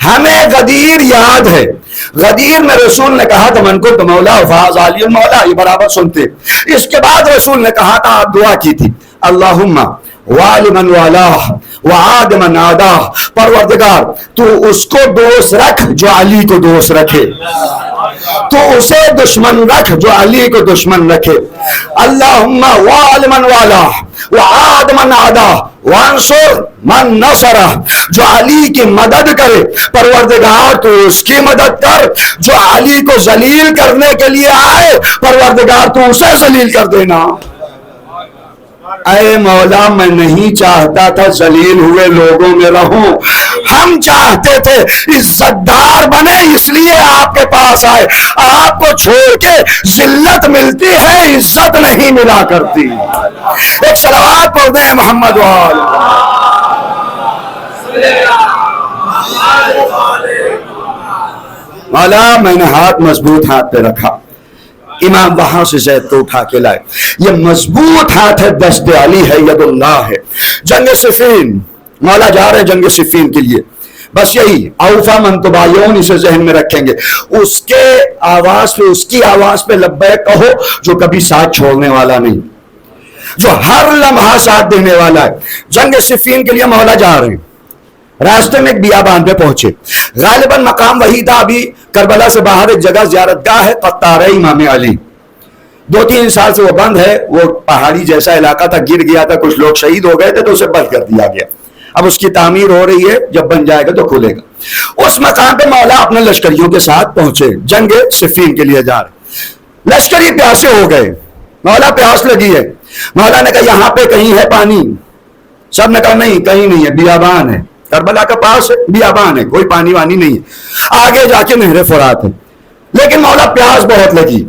S2: ہمیں غدیر یاد ہے. غدیر میں رسول نے کہا تھا من کنت مولا فاز علی مولا, یہ برابر سنتے. اس کے بعد رسول نے کہا تھا, آپ دعا کی تھی, اللہم والی من والاہ وعاد من عاداہ, پروردگار تو اس کو دوست رکھ جو علی کو دوست رکھے, تو اسے دشمن رکھ جو علی کو دشمن رکھے. اللہم والی من والاہ وعاد من عاداہ وانصر من نصرہ, جو علی کی مدد کرے پروردگار تو اس کی مدد کر, جو علی کو ذلیل کرنے کے لیے آئے پروردگار تو اسے ذلیل کر دینا. اے مولا میں نہیں چاہتا تھا ذلیل ہوئے لوگوں میں رہوں, ہم چاہتے تھے عزت دار بنے اس لیے آپ کے پاس آئے. آپ کو چھوڑ کے ذلت ملتی ہے, عزت نہیں ملا کرتی. ایک صلوات پڑھ دیں محمد وآلہ. مولا میں نے ہاتھ مضبوط ہاتھ پہ رکھا, امام وہاں سے زید کو اٹھا کے لائے. یہ مضبوط ہاتھ ہے, دست علی ہے, ید اللہ ہے. جنگ صفین, مولا جا رہے جنگ صفین کے لیے, بس یہی اوفا من تبایون اسے ذہن میں رکھیں گے. اس کے آواز پہ, اس کی آواز پہ لبیک کہو جو کبھی ساتھ چھوڑنے والا نہیں, جو ہر لمحہ ساتھ دینے والا ہے. جنگ صفین کے لیے مولا جا رہے ہیں, راستے میں ایک بیابان پہ پہنچے. غالباً مقام وہی تھا, ابھی کربلا سے باہر ایک جگہ زیارت گاہ ہے, قطار امام علی, 2-3 سال سے وہ بند ہے. وہ پہاڑی جیسا علاقہ تھا, گر گیا تھا, کچھ لوگ شہید ہو گئے تھے تو اسے بند کر دیا گیا. اب اس کی تعمیر ہو رہی ہے, جب بن جائے گا تو کھلے گا. اس مقام پہ مولا اپنے لشکریوں کے ساتھ پہنچے, جنگ صفین کے لیے جا رہے. لشکری پیاسے ہو گئے, مولا پیاس لگی ہے. مولا نے کہا یہاں پہ کہیں ہے پانی؟ سب نے کہا نہیں کہیں نہیں ہے, بیابان ہے, کربلا کے پاس بیابان ہے, کوئی پانی وانی نہیں ہے. آگے جا کے نہر فرات ہے. لیکن مولا پیاس بہت لگی.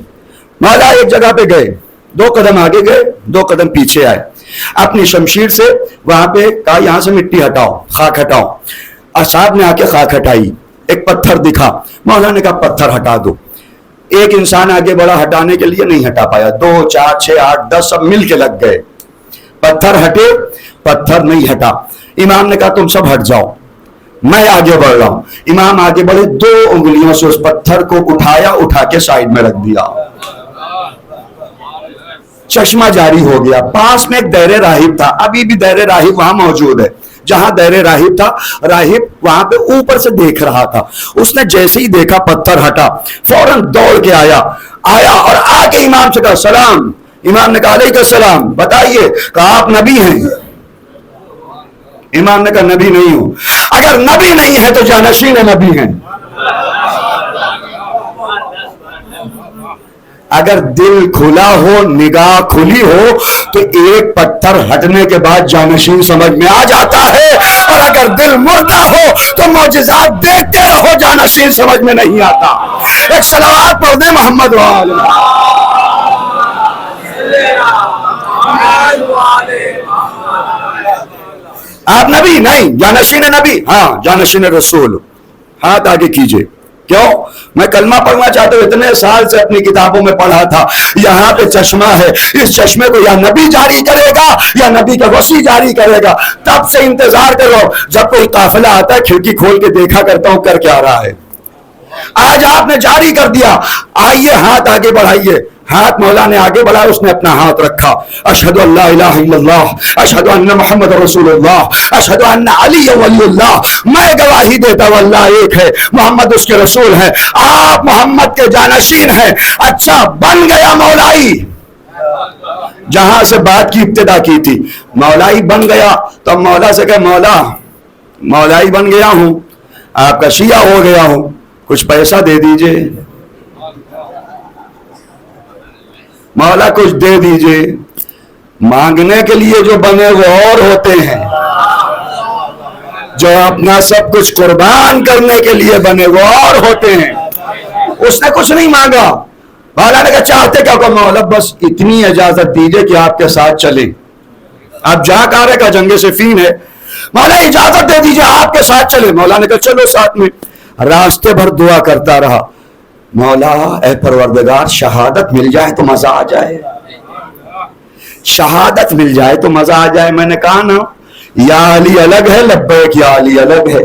S2: مولا ایک جگہ پہ گئے, 2 قدم آگے گئے, 2 قدم پیچھے آئے. اپنی شمشیر سے وہاں پہ کہا یہاں سے مٹی ہٹاؤ, خاک ہٹاؤ. اصحاب نے آ کے خاک ہٹائی. ایک پتھر دکھا, مولا نے کہا پتھر ہٹا دو. ایک انسان آگے بڑا, ہٹانے کے لیے نہیں ہٹا پایا. 2 4 6 8 10 سب مل کے لگ گئے. پتھر ہٹے, پتھر نہیں ہٹا. امام نے کہا تم سب ہٹ جاؤ, میں آگے بڑھ رہا ہوں. امام آگے بڑھے, 2 انگلیوں سے اس پتھر کو اٹھایا, اٹھا کے سائڈ میں رکھ دیا. چشمہ جاری ہو گیا. پاس میں ایک دیر راہب تھا, ابھی بھی دیر راہب وہاں موجود ہے. جہاں دیر راہب تھا, راہب وہاں پہ اوپر سے دیکھ رہا تھا. اس نے جیسے ہی دیکھا پتھر ہٹا, فوراً دوڑ کے آیا اور آ کے امام سے کہا سلام. امام نے کہا علیہ السلام, بتائیے. کہا آپ نبی ہیں؟ امام نے کہا نبی نہیں ہوں. اگر نبی نہیں ہے تو جانشین نبی ہیں. اگر دل کھلا ہو, نگاہ کھلی ہو تو ایک پتھر ہٹنے کے بعد جانشین سمجھ میں آ جاتا ہے, اور اگر دل مردہ ہو تو معجزات دیکھتے رہو, جانشین سمجھ میں نہیں آتا. ایک صلوات پڑھ دیں محمد وآلہ. آپ نبی نہیں, جانشین نبی, ہاں جانشین رسول. ہاتھ آگے کیجئے. کیوں؟ میں کلمہ پڑھنا چاہتا ہوں, اتنے سال سے اپنی کتابوں میں پڑھا تھا. یہاں پہ چشمہ ہے, اس چشمے کو یا نبی جاری کرے گا یا نبی کا وصی جاری کرے گا. تب سے انتظار کرو, جب کوئی قافلہ آتا ہے کھڑکی کھول کے دیکھا کرتا ہوں کر کیا رہا ہے. آج آپ نے جاری کر دیا, آئیے ہاتھ آگے بڑھائیے. ہاتھ مولا نے آگے بڑھایا, اس نے اپنا ہاتھ رکھا, اشہد ان لا الہ الا اللہ, اشہد ان محمد رسول اللہ, اشہد ان علی ولی اللہ, میں گواہی دیتا ہوں اللہ ایک ہے, محمد اس کے رسول ہے, آپ محمد کے جانشین ہیں. اچھا بن گیا مولائی, جہاں سے بات کی ابتدا کی تھی, مولائی بن گیا. تو مولا سے کہ مولا مولائی بن گیا ہوں, آپ کا شیعہ ہو گیا ہوں, کچھ پیسہ دے دیجئے, مولا کچھ دے دیجئے. مانگنے کے لیے جو بنے وہ اور ہوتے ہیں, جو اپنا سب کچھ قربان کرنے کے لیے بنے وہ اور ہوتے ہیں. اس نے کچھ نہیں مانگا, مولا نے کہا چاہتے کیا کہ مولا بس اتنی اجازت دیجئے کہ آپ کے ساتھ چلیں. آپ جا کہا رہے کہ جنگ صفین ہے, مولا اجازت دے دیجئے آپ کے ساتھ چلے. مولا نے کہا چلو ساتھ میں. راستے بھر دعا کرتا رہا, مولا اے پروردگار شہادت مل جائے تو مزہ آ جائے, شہادت مل جائے تو مزہ آ جائے. میں نے کہا نا یا علی الگ ہے, لبیک یا علی الگ ہے.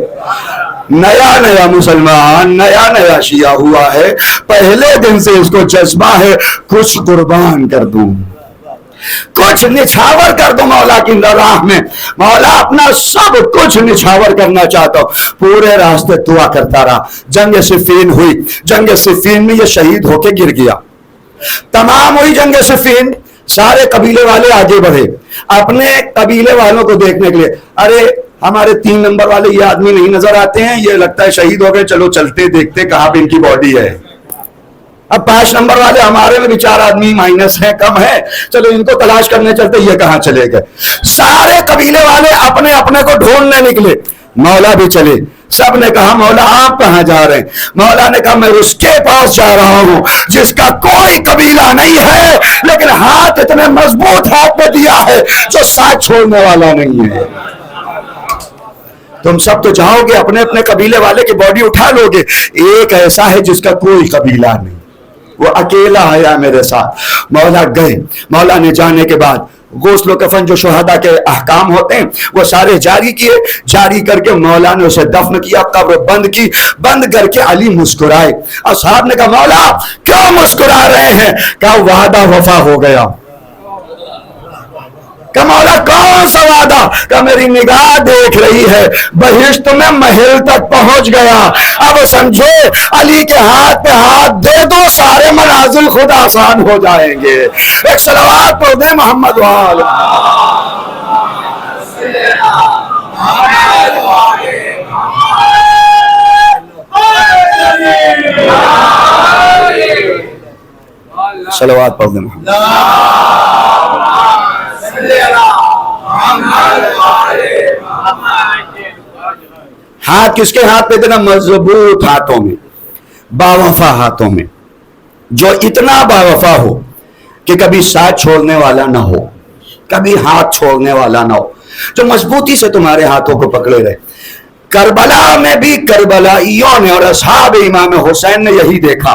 S2: نیا نیا مسلمان, نیا نیا شیعہ ہوا ہے, پہلے دن سے اس کو جذبہ ہے کچھ قربان کر دوں, کچھ نچھاور کر دو مولا کی راہ میں. مولا اپنا سب کچھ نچھاور کرنا چاہتا ہوں. پورے راستے دعا کرتا رہا. جنگ صفین ہوئی, جنگ صفین میں یہ شہید ہو کے گر گیا. تمام ہوئی جنگ صفین, سارے قبیلے والے آگے بڑھے اپنے قبیلے والوں کو دیکھنے کے لیے. ارے ہمارے 3 نمبر والے یہ آدمی نہیں نظر آتے ہیں, یہ لگتا ہے شہید ہو گئے, چلو چلتے دیکھتے کہاں پہ ان کی باڈی ہے. اب 5 نمبر والے ہمارے میں بھی 4 آدمی مائنس ہیں, کم ہے, چلو ان کو تلاش کرنے چلتے, یہ کہاں چلے گئے. سارے قبیلے والے اپنے اپنے کو ڈھونڈنے نکلے. مولا بھی چلے. سب نے کہا مولا آپ کہاں جا رہے ہیں؟ مولا نے کہا میں اس کے پاس جا رہا ہوں جس کا کوئی قبیلہ نہیں ہے لیکن ہاتھ اتنے مضبوط ہاتھ میں دیا ہے جو ساتھ چھوڑنے والا نہیں ہے. تم سب تو جاؤ گے اپنے اپنے قبیلے والے کی باڈی اٹھا لو گے, ایک ایسا ہے جس کا کوئی قبیلہ نہیں, وہ اکیلا آیا میرے ساتھ. مولا گئے. مولا نے جانے کے بعد غسل و کفن جو شہداء کے احکام ہوتے ہیں وہ سارے جاری کیے. جاری کر کے مولا نے اسے دفن کیا, قبر بند کی. بند کر کے علی مسکرائے. اصحاب نے کہا مولا کیوں مسکرا رہے ہیں؟ کہا وعدہ وفا ہو گیا. کہ مولا کون سا وعدہ؟ کہ میری نگاہ دیکھ رہی ہے بہشت میں محل تک پہنچ گیا. اب سمجھو علی کے ہاتھ پہ ہاتھ دے دو, سارے منازل خود آسان ہو جائیں گے. ایک صلوات پڑھ دیں محمد وآل. صلوات پڑھ دیں محمد. ہاتھ کس کے ہاتھ پہ دینا؟ مضبوط ہاتھوں میں, باوفا ہاتھوں میں, جو اتنا باوفا ہو کہ کبھی ساتھ چھوڑنے والا نہ ہو, کبھی ہاتھ چھوڑنے والا نہ ہو, جو مضبوطی سے تمہارے ہاتھوں کو پکڑے رہے. کربلا میں بھی کربلائیوں نے اور اصحاب امام حسین نے یہی دیکھا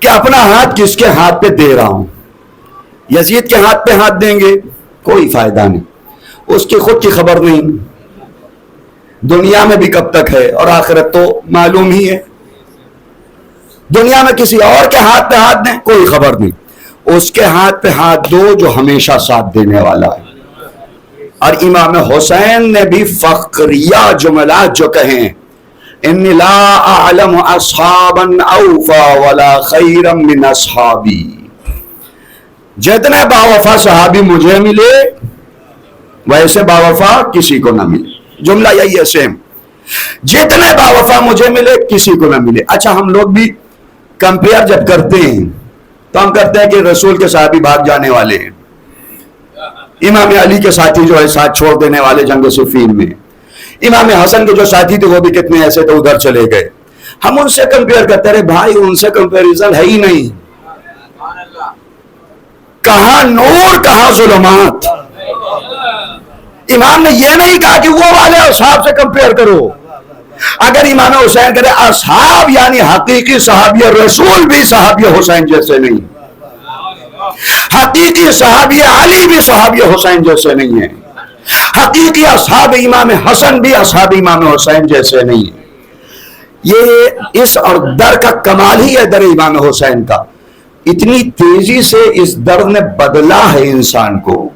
S2: کہ اپنا ہاتھ کس کے ہاتھ پہ دے رہا ہوں. یزید کے ہاتھ پہ ہاتھ دیں گے کوئی فائدہ نہیں, اس کی خود کی خبر نہیں, دنیا میں بھی کب تک ہے اور آخرت تو معلوم ہی ہے. دنیا میں کسی اور کے ہاتھ پہ ہاتھ دیں کوئی خبر نہیں, اس کے ہاتھ پہ ہاتھ دو جو ہمیشہ ساتھ دینے والا ہے. اور امام حسین نے بھی فخریہ جملات جو کہیں, انی لا اعلم اصحابا اوفا ولا خیرا من اصحابی, جتنے باوفا صحابی مجھے ملے ویسے باوفا کسی کو نہ ملے. جملہ یہی ہے سیم, جتنے باوفا مجھے ملے کسی کو نہ ملے. اچھا ہم لوگ بھی کمپیئر جب کرتے ہیں تو ہم کرتے ہیں کہ رسول کے صحابی بھاگ جانے والے ہیں, امام علی کے ساتھی جو ہے ساتھ چھوڑ دینے والے جنگ صفین میں, امام حسن کے جو ساتھی تھے وہ بھی کتنے ایسے تو ادھر چلے گئے. ہم ان سے کمپیئر کرتے رہے, بھائی ان سے کمپیریزن ہے ہی نہیں. کہاں نور کہاں ظلمات. امام نے یہ نہیں کہا کہ وہ والے اصحاب سے کمپیئر کرو. اگر امام حسین کرے اصحاب یعنی حقیقی صحابی رسول بھی صحابی حسین جیسے نہیں, حقیقی صحابی علی بھی صحابی حسین جیسے نہیں ہے, حقیقی اصحاب امام حسن بھی اصحاب امام حسین جیسے نہیں ہے. یہ اس اور در کا کمال ہی ہے، در امام حسین کا، اتنی تیزی سے اس در نے بدلا ہے انسان کو۔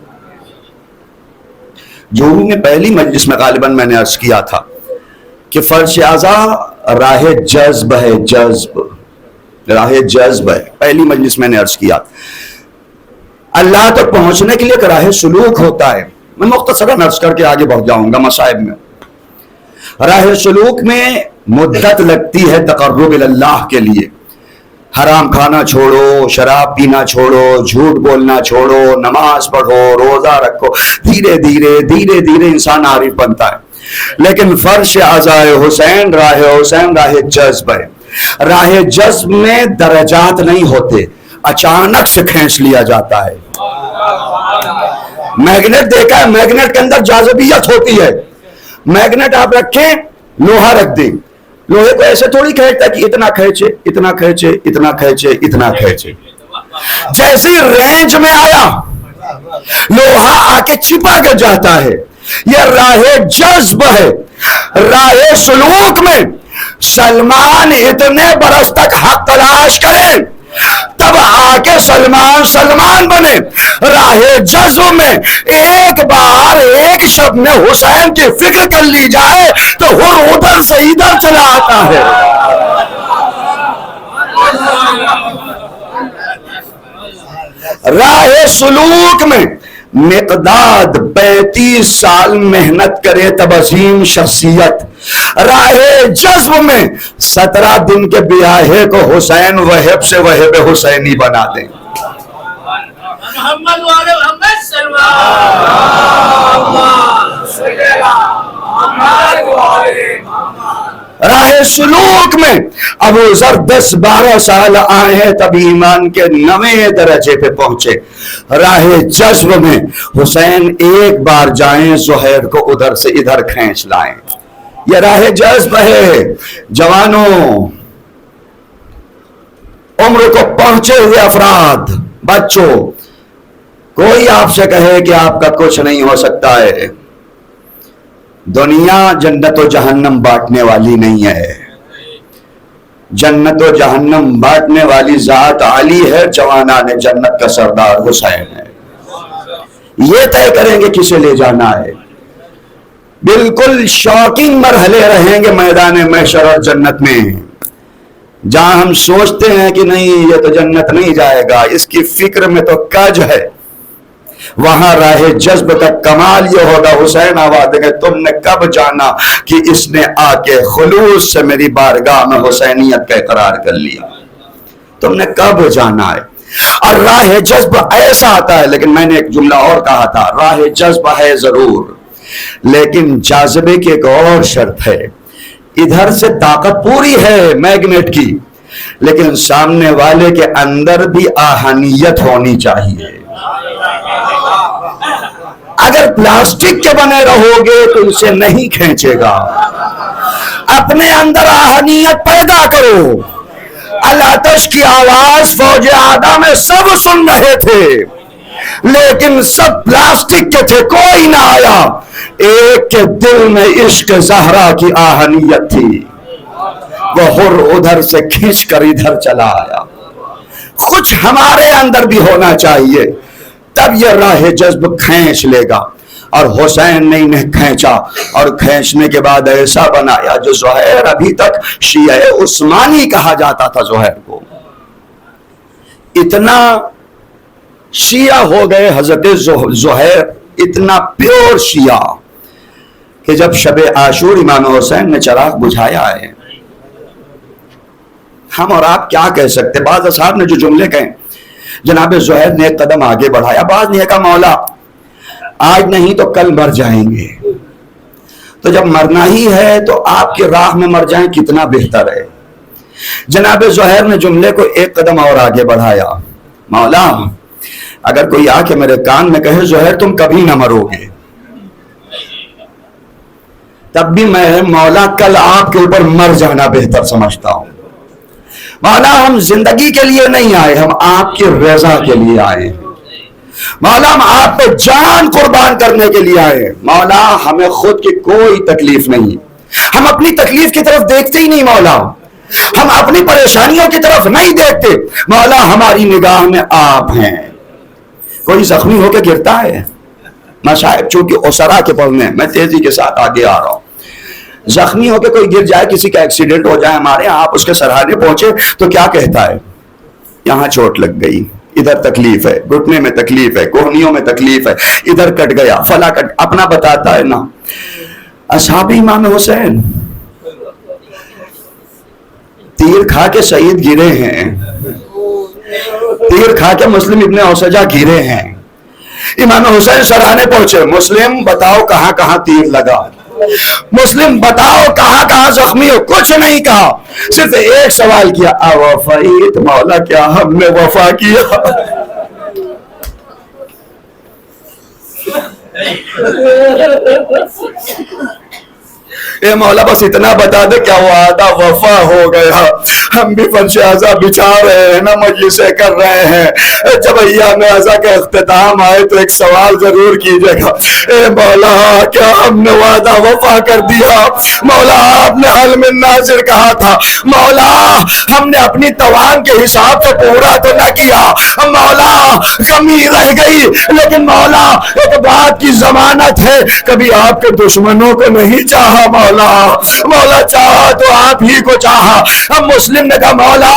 S2: جو میں پہلی مجلس میں غالباً میں نے عرض کیا تھا کہ فرش اعضا راہ جذب ہے، جذب، راہ جذب ہے، پہلی مجلس میں نے عرض کیا۔ اللہ تک پہنچنے کے لیے ایک راہ سلوک ہوتا ہے، میں مختصراً عرض کر کے آگے بڑھ جاؤں گا مسائب میں۔ راہ سلوک میں مدت لگتی ہے تقرب اللہ کے لیے، حرام کھانا چھوڑو، شراب پینا چھوڑو، جھوٹ بولنا چھوڑو، نماز پڑھو، روزہ رکھو، دھیرے دھیرے دھیرے دھیرے انسان عارف بنتا ہے۔ لیکن فرش اعضائے حسین، راہ جذب ہے۔ راہ جذب میں درجات نہیں ہوتے، اچانک سے کھینچ لیا جاتا ہے۔ میگنیٹ دیکھا ہے، میگنیٹ کے اندر جاذبیت ہوتی ہے۔ میگنیٹ آپ رکھیں، لوہا رکھ دیں، لوہے کو ایسے تھوڑی کھینچتا کہ اتنا کھینچے اتنا کھینچے اتنا کھینچے اتنا کھینچے۔ جیسی رینج میں آیا لوہا آ کے چھپا کے جاتا ہے۔ یہ راہ جذب ہے۔ راہ سلوک میں سلمان اتنے برس تک حق تلاش کرے تب آ کے سلمان بنے۔ راہ جذب میں ایک بار ایک شب میں حسین کی فکر کر لی جائے تو ہر ادھر سے ادھر چلا آتا ہے۔ راہ سلوک میں مقداد 35 سال محنت کرے تب عظیم شخصیت۔ راہ جذب میں 17 دن کے بیاہے کو حسین وہب سے وہب حسینی بنا دیں۔
S3: محمد والے محمد صلی
S2: راہ سلوک میں ابو ذر 10-12 سال آئے ہیں تب ایمان کے 9ویں درجے پہ پہنچے۔ راہ جذب میں حسین ایک بار جائیں زہیر کو ادھر سے ادھر کھینچ لائیں۔ یہ راہ جذب ہے۔ جوانوں، عمر کو پہنچے ہوئے افراد، بچوں، کوئی آپ سے کہے کہ آپ کا کچھ نہیں ہو سکتا ہے، دنیا جنت و جہنم بانٹنے والی نہیں ہے۔ جنت و جہنم بانٹنے والی ذات علی ہے، جوانان جنت کا سردار حسین ہے۔ یہ طے کریں گے کسے لے جانا ہے۔ بالکل شاکنگ مرحلے رہیں گے میدان محشر اور جنت میں، جہاں ہم سوچتے ہیں کہ نہیں یہ تو جنت نہیں جائے گا، اس کی فکر میں تو کج ہے، وہاں راہ جذب کا کمال یہ ہوگا، حسین آواز دیں گے تم نے کب جانا کہ اس نے آ کے خلوص سے میری بارگاہ میں حسینیت کا اقرار کر لیا، تم نے کب جانا ہے۔ اور راہ جذب ایسا آتا ہے، لیکن میں نے ایک جملہ اور کہا تھا، راہ جذب ہے ضرور، لیکن جاذبے کی ایک اور شرط ہے۔ ادھر سے طاقت پوری ہے میگنیٹ کی، لیکن سامنے والے کے اندر بھی آہنیت ہونی چاہیے۔ اگر پلاسٹک کے بنے رہو گے تو اسے نہیں کھینچے گا۔ اپنے اندر آہنیت پیدا کرو۔ الاتش کی آواز فوج آدھا میں سب سن رہے تھے، لیکن سب پلاسٹک کے تھے، کوئی نہ آیا۔ ایک کے دل میں عشق زہرا کی آہنیت تھی، وہ ہر ادھر سے کھینچ کر ادھر چلا آیا۔ کچھ ہمارے اندر بھی ہونا چاہیے، تب یہ راہ جذب کھینچ لے گا۔ اور حسین نے انہیں کھینچا، اور کھینچنے کے بعد ایسا بنایا جو زہیر ابھی تک شیعہ عثمانی کہا جاتا تھا۔ زہیر کو اتنا شیعہ ہو گئے حضرت زہیر، اتنا پیور شیعہ کہ جب شب عاشور امام حسین نے چراغ بجھایا ہے، ہم اور آپ کیا کہہ سکتے؟ بعض اصحاب نے جو جملے کہیں، جناب زہیر نے ایک قدم آگے بڑھایا، بعض نے کہا مولا آج نہیں تو کل مر جائیں گے، تو جب مرنا ہی ہے تو آپ کی راہ میں مر جائیں کتنا بہتر ہے۔ جناب زہیر نے جملے کو ایک قدم اور آگے بڑھایا، مولا اگر کوئی آ کے میرے کان میں کہے زہیر تم کبھی نہ مرو گے، تب بھی میں مولا کل آپ کے اوپر مر جانا بہتر سمجھتا ہوں۔ مولا ہم زندگی کے لیے نہیں آئے، ہم آپ کی رضا کے لیے آئے۔ مولا ہم آپ پہ جان قربان کرنے کے لیے آئے۔ مولا ہمیں خود کی کوئی تکلیف نہیں، ہم اپنی تکلیف کی طرف دیکھتے ہی نہیں مولا، ہم اپنی پریشانیوں کی طرف نہیں دیکھتے مولا، ہماری نگاہ میں آپ ہیں۔ کوئی زخمی ہو کے گرتا ہے، مصائب چونکہ اسرا کے پڑھنے، میں تیزی کے ساتھ آگے آ رہا ہوں، زخمی ہو کے کوئی گر جائے، کسی کا ایکسیڈنٹ ہو جائے ہمارے، آپ اس کے سراہنے پہنچے تو کیا کہتا ہے؟ یہاں چوٹ لگ گئی، ادھر تکلیف ہے، گھٹنے میں تکلیف ہے، کوہنیوں میں تکلیف ہے، ادھر کٹ گیا، فلاں کٹ، اپنا بتاتا ہے نا۔ اصحاب امام حسین تیر کھا کے شہید گرے ہیں، تیر کھا کے مسلم ابن اوسجہ گرے ہیں، امام حسین سراہنے پہنچے، مسلم بتاؤ کہاں کہاں تیر لگا، مسلم بتاؤ کہاں کہاں زخمی ہو، کچھ نہیں کہا، صرف ایک سوال کیا، اوفیت، مولا کیا ہم نے وفا کیا؟ اے مولا بس اتنا بتا دے کیا وعدہ وفا ہو گیا؟ ہم بھی فرش عزا بچھا رہے ہیں نا، مجلسیں کر رہے ہیں، جب ایام عزا کا اختتام آئے تو ایک سوال ضرور کیجئے گا، اے مولا کیا ہم نے وعدہ وفا کر دیا؟ مولا آپ نے حل من ناظر کہا تھا، مولا ہم نے اپنی توان کے حساب سے پورا تو نہ کیا، مولا کمی رہ گئی، لیکن مولا ایک بات کی ضمانت ہے، کبھی آپ کے دشمنوں کو نہیں چاہا مولا، مولا چاہا تو آپ ہی کو چاہا۔ اب مسلم نے کہا مولا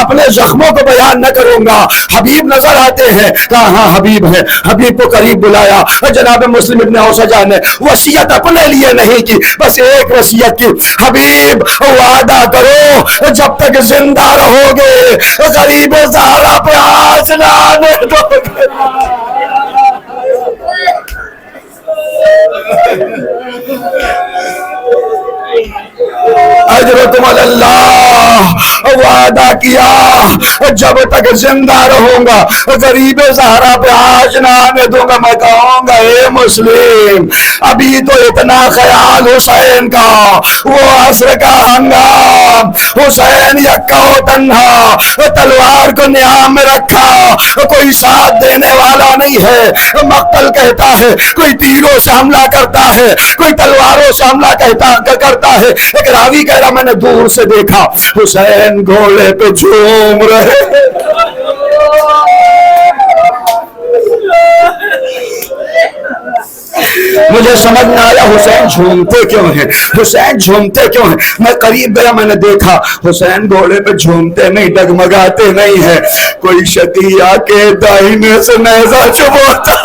S2: اپنے زخموں کو بیان نہ کروں گا، حبیب نظر آتے ہیں، کہا ہاں حبیب ہے، حبیب کو قریب بلایا، جناب مسلم ابن اوسجہ نے وصیت اپنے لیے نہیں کی، بس ایک وصیت کی، حبیب وعدہ کرو جب تک زندہ رہو گے غریب زہرا پہ آنچ نہ آنے دو گے۔ اجرتم اللہ، وعدہ کیا جب تک زندہ رہوں گا غریب زہرا پہ آنچ نہ آنے دوں گا۔ میں کہوں گا اے مسلم ابھی تو اتنا خیال حسین کا، وہ عصر کا ہنگام، حسین یکا و تنہا تلوار کو نیام میں رکھا، کوئی ساتھ دینے والا نہیں ہے، مقتل کہتا ہے، کوئی تیروں سے حملہ کرتا ہے، کوئی تلواروں سے حملہ کرتا ہے۔ ایک راوی کہہ رہا میں نے دور سے دیکھا حسین گھوڑے پہ جھوم رہے، مجھے سمجھ نہ آیا حسین جھومتے کیوں ہیں، حسین جھومتے کیوں ہیں؟ میں قریب گیا، میں نے دیکھا حسین گھوڑے پہ جھومتے نہیں، ڈگمگاتے نہیں ہیں، کوئی شقیہ کے داہنے سے نیزہ چبوتا،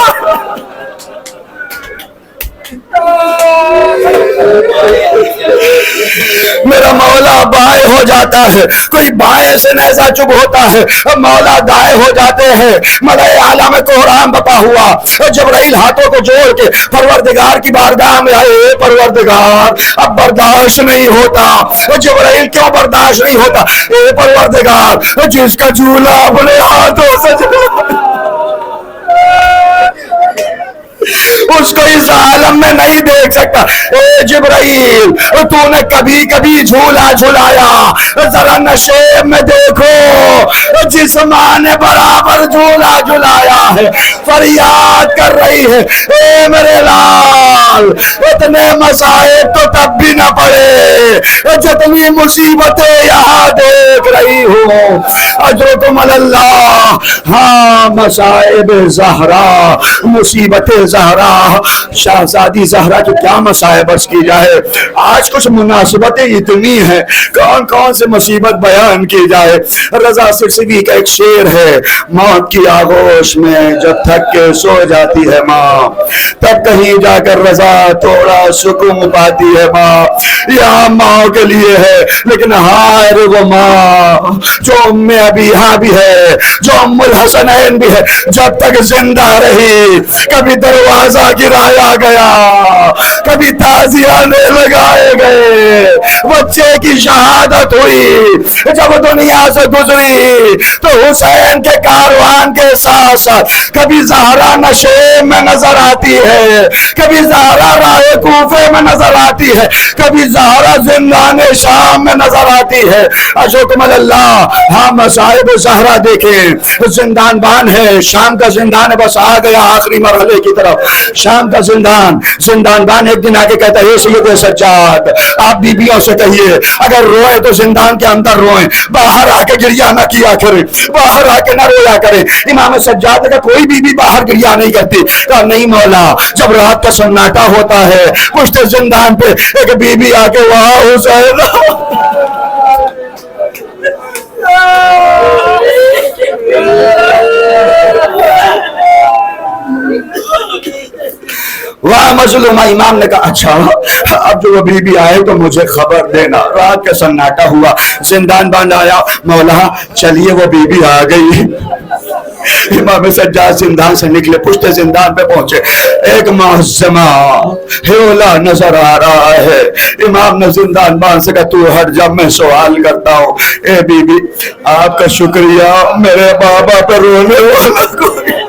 S2: میرا مولا بائیں ہو جاتا ہے، کوئی بائیں سے نیزہ چب ہوتا ہے، مولا دائیں ہو جاتے ہیں۔ ملائے اعلیٰ میں کوہرام بپا ہوا، جبرائیل ہاتھوں کو جوڑ کے پروردگار کی بارگاہ میں آئے، اے پروردگار اب برداشت نہیں ہوتا۔ جبرائیل کیوں برداشت نہیں ہوتا؟ اے پروردگار جس کا جھولا اپنے ہاتھوں سے اس کو اس عالم میں نہیں دیکھ سکتا۔ اے جبرائیل تو نے کبھی کبھی جھولا جھلایا، ذرا نشیب میں دیکھو جس ماں نے برابر جھولا جھلایا ہے فریاد کر رہی ہے، اے میرے لال اتنے مصائب تو تب بھی نہ پڑے جتنی مصیبتیں یہاں دیکھ رہی ہوں۔ اجرکم اللہ، ہاں مصائب زہرا، مصیبت زہرا، شہزادی زہرا جو کیا مصائب عرض کی جائے۔ آج کچھ مناسبتیں اتنی ہیں، کون کون سے مصیبت بیان کی جائے۔ رضا سرسوی کا ایک شعر ہے، موت کی آغوش میں جب تھک کے سو جاتی ہے ماں، تب کہیں جا کر رضا تھوڑا سکون پاتی ہے ماں۔ یہاں ماں کے لیے ہے، لیکن ہائے وہ ماں جو ام ابیہا بھی ہے، جو ام الحسنین بھی ہے، جب تک زندہ رہی کبھی دروازہ گرایا گیا، کبھی تعزیانے لگائے گئے، بچے کی شہادت ہوئی، جب دنیا سے گزری تو حسین کے کاروان کے کے ساتھ ساتھ کبھی زہرا نشے میں نظر آتی ہے، کبھی زہرا راہ کوفے میں نظر آتی ہے، کبھی زہرا زندان شام میں نظر آتی ہے۔ اشکم اللہ، ہاں مصائب زہرا دیکھیں، زندان بان ہے، شام کا زندان ہے، بس آ گیا آخری مرحلے کی طرف، شام کا زندان بان ایک دن آ کے کہتا ہے سید سجاد آپ بیویوں سے کہیے اگر روئے تو زندان کے اندر روئیں، باہر آ کے گریہ نہ کیا کریں، باہر آ کے نہ رویا کریں۔ امام سجاد کا کوئی بیوی باہر گریہ نہیں کرتی، کہا نہیں مولا، جب رات کا سناٹا ہوتا ہے پشت زندان پہ ایک بیوی آ کے وہاں حسین وہاں مظلومہ، امام نے کہا اچھا اب جو وہ بی بی آئے تو مجھے خبر دینا۔ رات کا سناٹا ہوا، زندان بند آیا، مولا چلیے وہ بی بی آ گئی۔ امام سجاد زندان سے نکلے، پشت زندان پہ پہنچے، ایک معظمہ ہیولا نظر آ رہا ہے۔ امام نے زندان بند سے کہا تو ہٹ جا، میں سوال کرتا ہوں، اے بی بی آپ کا شکریہ، میرے بابا پہ رونے والا کوئی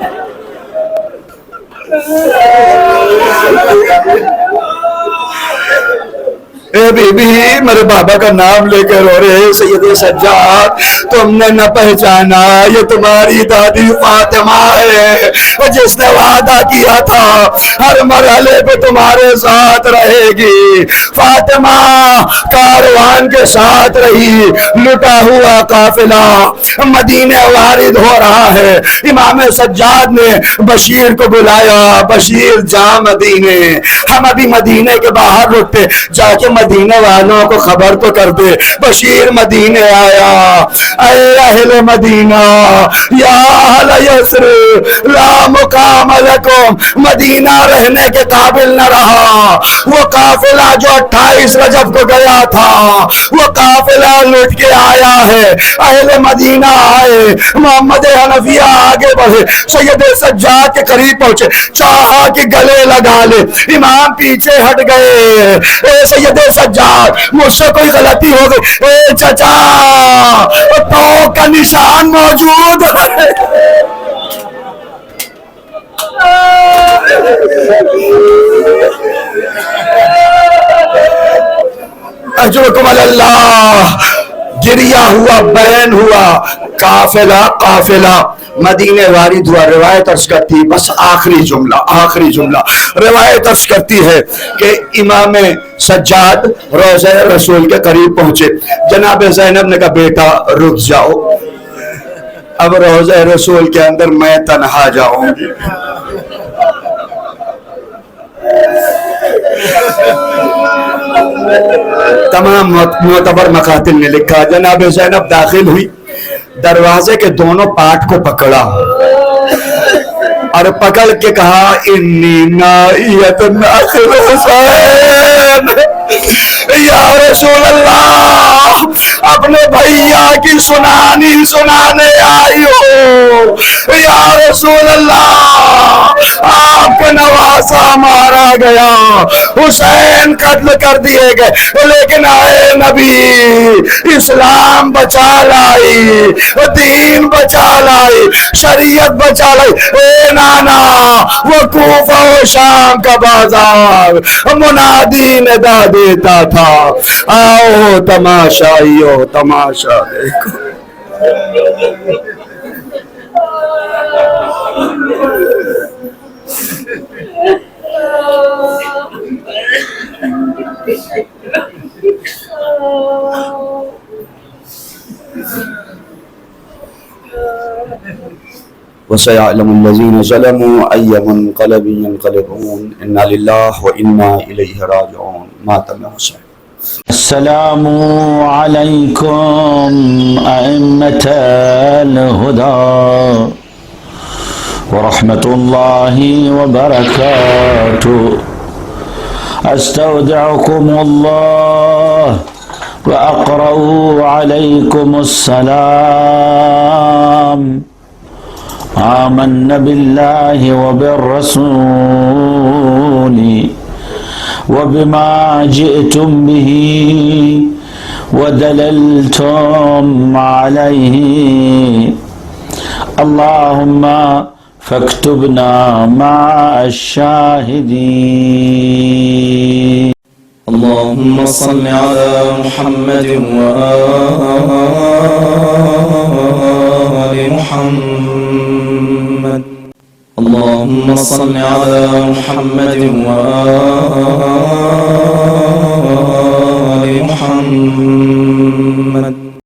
S2: اے بی بی میرے بابا کا نام لے کے رو رہے سید سجاد، تم نے نہ پہچانا یہ تمہاری دادی فاطمہ ہے جس نے وعدہ کیا تھا ہر مرحلے پہ تمہارے ساتھ رہے گی۔ فاطمہ کاروان کے ساتھ رہی، لٹا ہوا قافلہ مدینے وارد ہو رہا ہے۔ امام سجاد نے بشیر کو بلایا، بشیر جا مدینے، ہم ابھی مدینے کے باہر رکتے، جا کے مدینے والوں کو خبر تو کر دے۔ بشیر مدینے آیا، اے اہل مدینہ یا اہل یثرب لا مقام لکم، مدینہ رہنے کے قابل نہ رہا۔ وہ قافلہ جو 28 رجب کو گیا تھا وہ قافلہ لٹ کے آیا ہے۔ اہل مدینہ آئے، محمد حنفیہ آگے بڑھے، سید سجاد کے قریب پہنچے، چاہا کہ گلے لگا لے، امام پیچھے ہٹ گئے۔ اے سید سجاد مجھ سے کوئی غلطی ہو گئی، اے چچا تو کا نشان موجود ہے۔ اجرکم اللہ، گریہ ہوا، بین ہوا، قافلہ مدینے وارد ہوا۔ روایت عرض کرتی، بس آخری جملہ روایت عرض کرتی ہے کہ امام سجاد روضہ رسول کے قریب پہنچے، جناب زینب نے کہا بیٹا رک جاؤ، اب روضہ رسول کے اندر میں تنہا جاؤں گی۔ تمام معتبر مقاتل نے لکھا، جناب زینب داخل ہوئی، دروازے کے دونوں پاٹ کو پکڑا اور پکڑ کے کہا انی نائیت ناصر حسین، یا رسول اللہ اپنے بھیا کی سنانے آئی ہو، یا رسول اللہ آپ کا نواسا مارا گیا، حسین قتل کر دیے گئے، لیکن آئے نبی اسلام بچا لائی، دین بچا لائی، شریعت بچا لائی۔ اے نانا وہ کوفہ و شام کا بازار منادی ندا دیتا تھا، آؤ تماشائیو تماشا دیکھو۔ وَسَيَعْلَمُ الَّذِينَ ظَلَمُوا أَيَّ مُنقَلَبٍ يَنقَلِبُونَ إِنَّا لِلَّهِ وَإِنَّا إِلَيْهِ رَاجِعُونَ ماتم حسین۔
S4: السلام علیکم ائمة الہدی ورحمۃ اللہ وبرکاتہ۔ استودعکم اللہ وأقرأ عليكم السلام۔ آمنا بالله وبالرسول وبما جئتم به ودللتم عليه اللهم فاكتبنا مع الشاهدين.
S1: اللهم صل على محمد وآل محمد. اللهم صل على محمد وآل